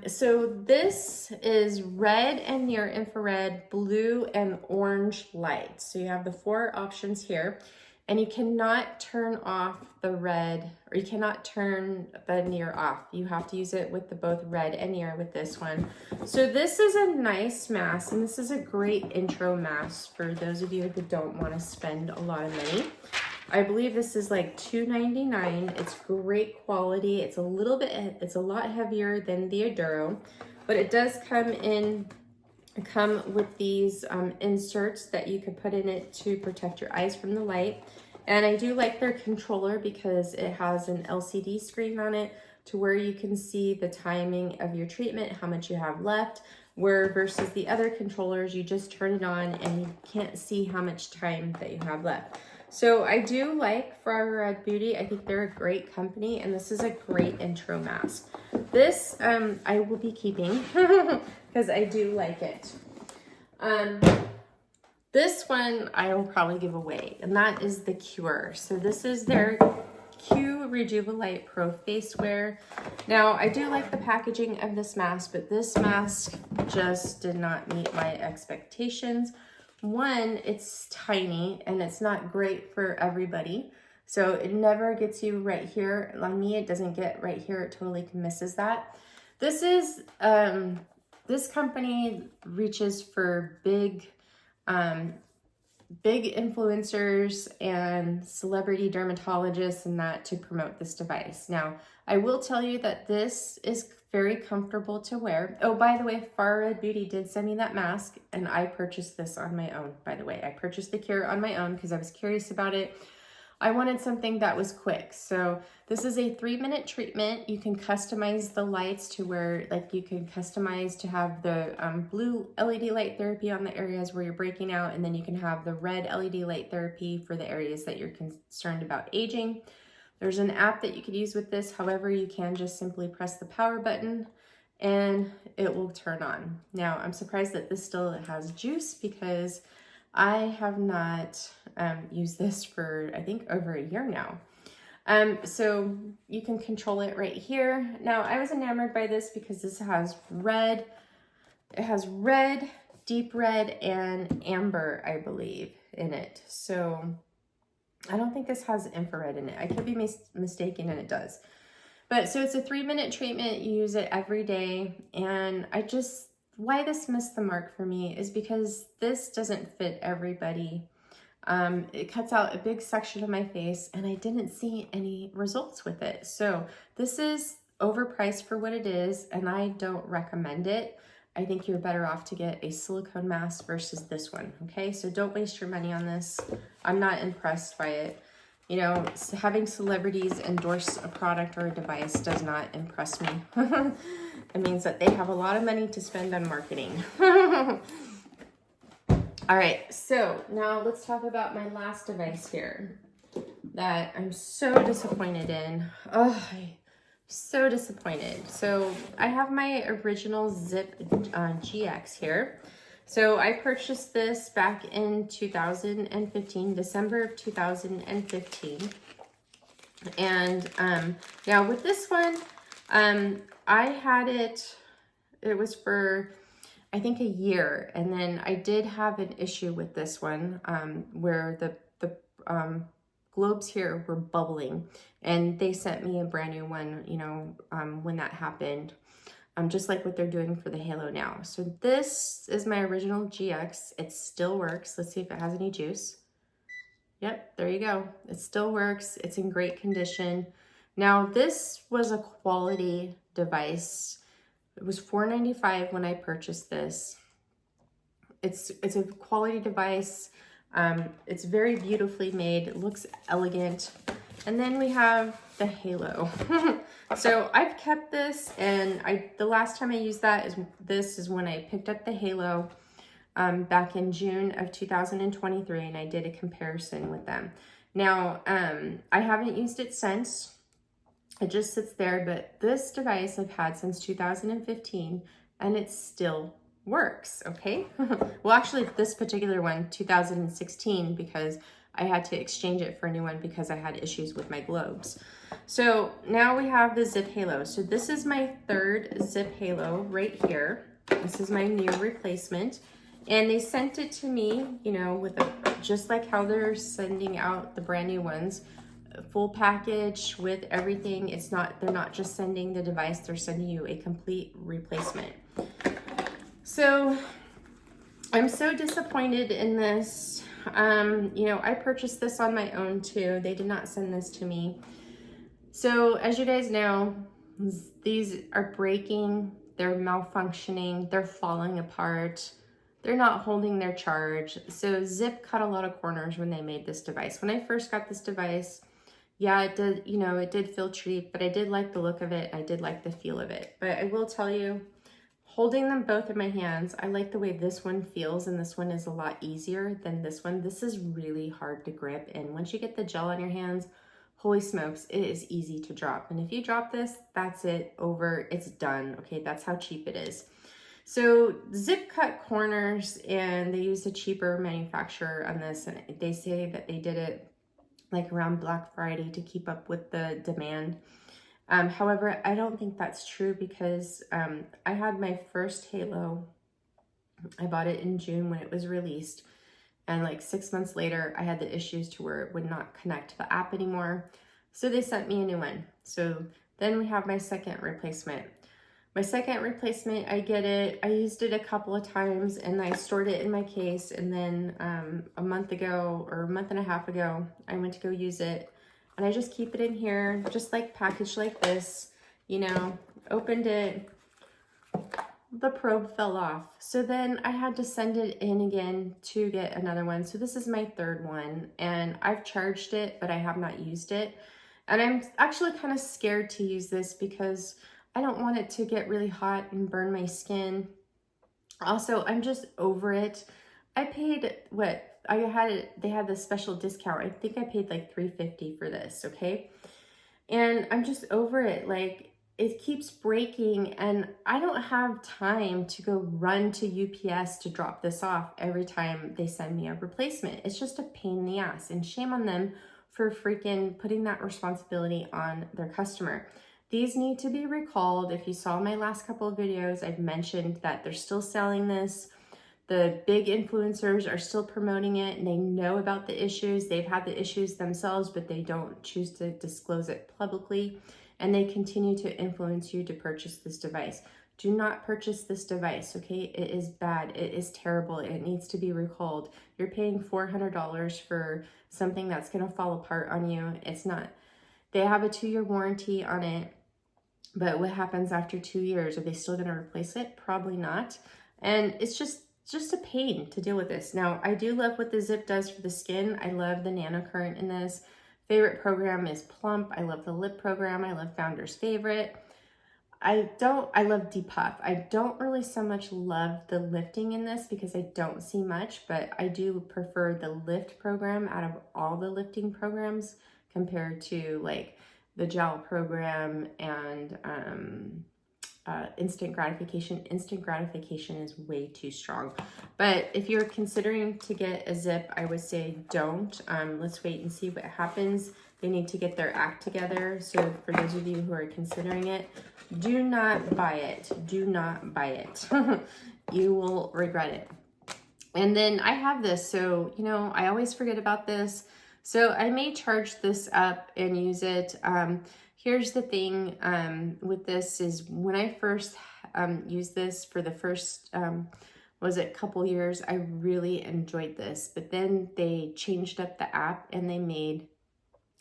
So this is red and near infrared, blue and orange light. So you have the 4 options here. And you cannot turn off the red, or you cannot turn the near off. You have to use it with the both red and near with this one. So this is a nice mask, and this is a great intro mask for those of you that don't want to spend a lot of money. I believe this is like $2.99. It's great quality. It's a lot heavier than the Aduro, but it does come with these inserts that you could put in it to protect your eyes from the light. And I do like their controller because it has an LCD screen on it to where you can see the timing of your treatment, how much you have left, where versus the other controllers, you just turn it on and you can't see how much time that you have left. So I do like Forever Red Beauty. I think they're a great company, and this is a great intro mask. This I will be keeping because I do like it. This one I will probably give away, and that is the Cure. So this is their Q Rejuvelate Pro Face Wear. Now, I do like the packaging of this mask, but this mask just did not meet my expectations. One, it's tiny and it's not great for everybody. So it never gets you right here. On me, it doesn't get right here. It totally misses that. This is, this company reaches for big influencers and celebrity dermatologists and that to promote this device. Now, I will tell you that this is very comfortable to wear. Oh, by the way, Far Red Beauty did send me that mask, and I purchased this on my own, by the way. I purchased the Cure on my own because I was curious about it. I wanted something that was quick. So this is a 3-minute treatment. You can customize the lights to where, like, you can customize to have the blue LED light therapy on the areas where you're breaking out, and then you can have the red LED light therapy for the areas that you're concerned about aging. There's an app that you could use with this. However, you can just simply press the power button and it will turn on. Now, I'm surprised that this still has juice because I have not used this for, I think, over a year now. So you can control it right here. Now, I was enamored by this because this has red. It has red, deep red, and amber, I believe, in it. So I don't think this has infrared in it. I could be mistaken, and it does. But so it's a 3-minute treatment. You use it every day. And why this missed the mark for me is because this doesn't fit everybody. It cuts out a big section of my face, and I didn't see any results with it. So this is overpriced for what it is, and I don't recommend it. I think you're better off to get a silicone mask versus this one, okay? So don't waste your money on this. I'm not impressed by it. You know, having celebrities endorse a product or a device does not impress me. It means that they have a lot of money to spend on marketing. All right, so now let's talk about my last device here that I'm so disappointed in. Oh, so disappointed. So I have my original Zipp GX here. So I purchased this back in 2015, December of 2015. And now with this one, I had it was for, I think, a year. And then I did have an issue with this one where the globes here were bubbling, and they sent me a brand new one, you know, when that happened, just like what they're doing for the Halo now. So this is my original GX. It still works. Let's see if it has any juice. Yep, there you go. It still works. It's in great condition. Now, this was a quality device. It was $4.95 when I purchased this. It's a quality device. It's very beautifully made. It looks elegant. And then we have the Halo. So I've kept this, and the last time I used this is when I picked up the Halo back in June of 2023, and I did a comparison with them. Now, I haven't used it since. It just sits there, but this device I've had since 2015, and it still works, okay? Well, actually, this particular one, 2016, because I had to exchange it for a new one because I had issues with my globes. So now we have the Zipp Halo. So this is my third Zipp Halo right here. This is my new replacement. And they sent it to me, you know, with just like how they're sending out the brand new ones, full package with everything. They're not just sending the device, they're sending you a complete replacement. So I'm so disappointed in this. You know, I purchased this on my own too. They did not send this to me. So as you guys know, these are breaking, they're malfunctioning, they're falling apart. They're not holding their charge. So Zipp cut a lot of corners when they made this device. When I first got this device, yeah, it did, you know, it did feel cheap, but I did like the look of it. I did like the feel of it. But I will tell you, holding them both in my hands, I like the way this one feels, and this one is a lot easier than this one. This is really hard to grip, and once you get the gel on your hands, holy smokes, it is easy to drop. And if you drop this, that's it, over, it's done. Okay, that's how cheap it is. So Zipp cut corners, and they used a cheaper manufacturer on this, and they say that they did it like around Black Friday to keep up with the demand. However, I don't think that's true, because I had my first Halo. I bought it in June when it was released, and like 6 months later, I had the issues to where it would not connect to the app anymore. So they sent me a new one. So then we have my second replacement. My second replacement, I get it. I used it a couple of times, and I stored it in my case. And then a month ago, or a month and a half ago, I went to go use it. And I just keep it in here, just like packaged like this, you know, opened it, the probe fell off. So then I had to send it in again to get another one. So this is my third one, and I've charged it, but I have not used it. And I'm actually kind of scared to use this because I don't want it to get really hot and burn my skin. Also, I'm just over it. I paid what I had it, they had this special discount. I think I paid like $3.50 for this, okay? And I'm just over it. Like, it keeps breaking, and I don't have time to go run to UPS to drop this off every time they send me a replacement. It's just a pain in the ass, and shame on them for freaking putting that responsibility on their customer. These need to be recalled. If you saw my last couple of videos, I've mentioned that they're still selling this. The big influencers are still promoting it, and they know about the issues. They've had the issues themselves, but they don't choose to disclose it publicly, and they continue to influence you to purchase this device. Do not purchase this device, okay? It is bad. It is terrible. It needs to be recalled. You're paying $400 for something that's going to fall apart on you. It's not. They have a 2-year warranty on it, but what happens after 2 years? Are they still going to replace it? Probably not. And it's just a pain to deal with this. Now, I do love what the Zipp does for the skin. I love the Nanocurrent in this. Favorite program is Plump. I love the lip program. I love Founder's Favorite. I love Depuff. I don't really so much love the lifting in this because I don't see much, but I do prefer the lift program out of all the lifting programs compared to like the gel program and instant gratification. Instant gratification is way too strong. But if you're considering to get a Zipp, I would say don't. Let's wait and see what happens. They need to get their act together. So for those of you who are considering it, do not buy it. Do not buy it. You will regret it. And then I have this, so you know, I always forget about this. So I may charge this up and use it. Here's the thing with this is when I first used this for the first, couple years, I really enjoyed this. But then they changed up the app and they made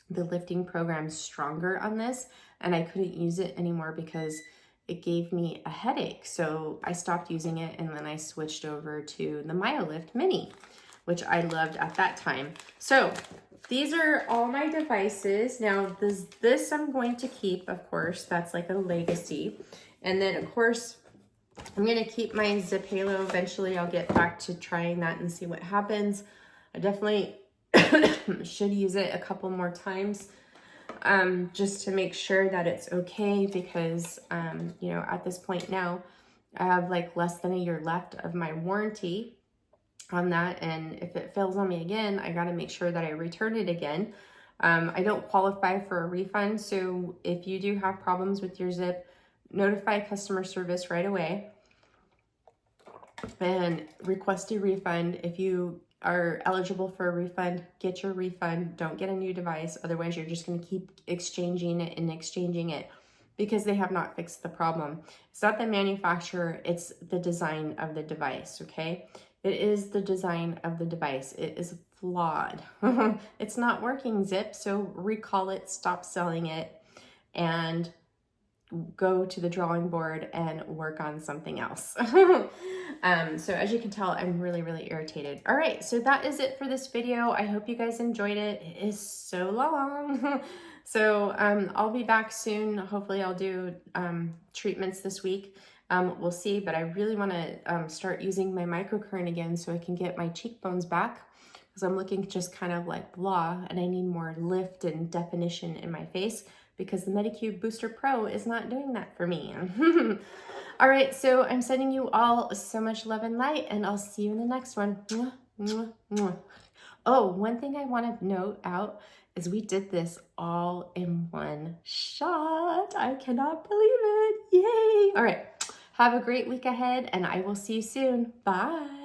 the lifting program stronger on this. And I couldn't use it anymore because it gave me a headache. So I stopped using it, and then I switched over to the MyoLift Mini, which I loved at that time. So these are all my devices. Now this I'm going to keep, of course, that's like a legacy. And then of course, I'm gonna keep my Zipp Halo. Eventually I'll get back to trying that and see what happens. I definitely should use it a couple more times just to make sure that it's okay, because you know, at this point now, I have like less than a year left of my warranty on that, and if it fails on me again, I got to make sure that I return it again. I don't qualify for a refund, so if you do have problems with your Zipp, notify customer service right away. and request a refund. If you are eligible for a refund, get your refund. Don't get a new device. Otherwise, you're just going to keep exchanging it and exchanging it because they have not fixed the problem. It's not the manufacturer, it's the design of the device, okay? It is the design of the device. It is flawed. It's not working, Zipp, so recall it, stop selling it, and go to the drawing board and work on something else. So as you can tell, I'm really, really irritated. All right, so that is it for this video. I hope you guys enjoyed it. It is so long. So I'll be back soon. Hopefully I'll do treatments this week. We'll see, but I really want to start using my microcurrent again so I can get my cheekbones back, because I'm looking just kind of like blah, and I need more lift and definition in my face, because the Medicube Booster Pro is not doing that for me. All right, so I'm sending you all so much love and light, and I'll see you in the next one. Mwah, mwah, mwah. Oh, one thing I want to note out is we did this all in one shot. I cannot believe it. Yay. All right, have a great week ahead, and I will see you soon. Bye.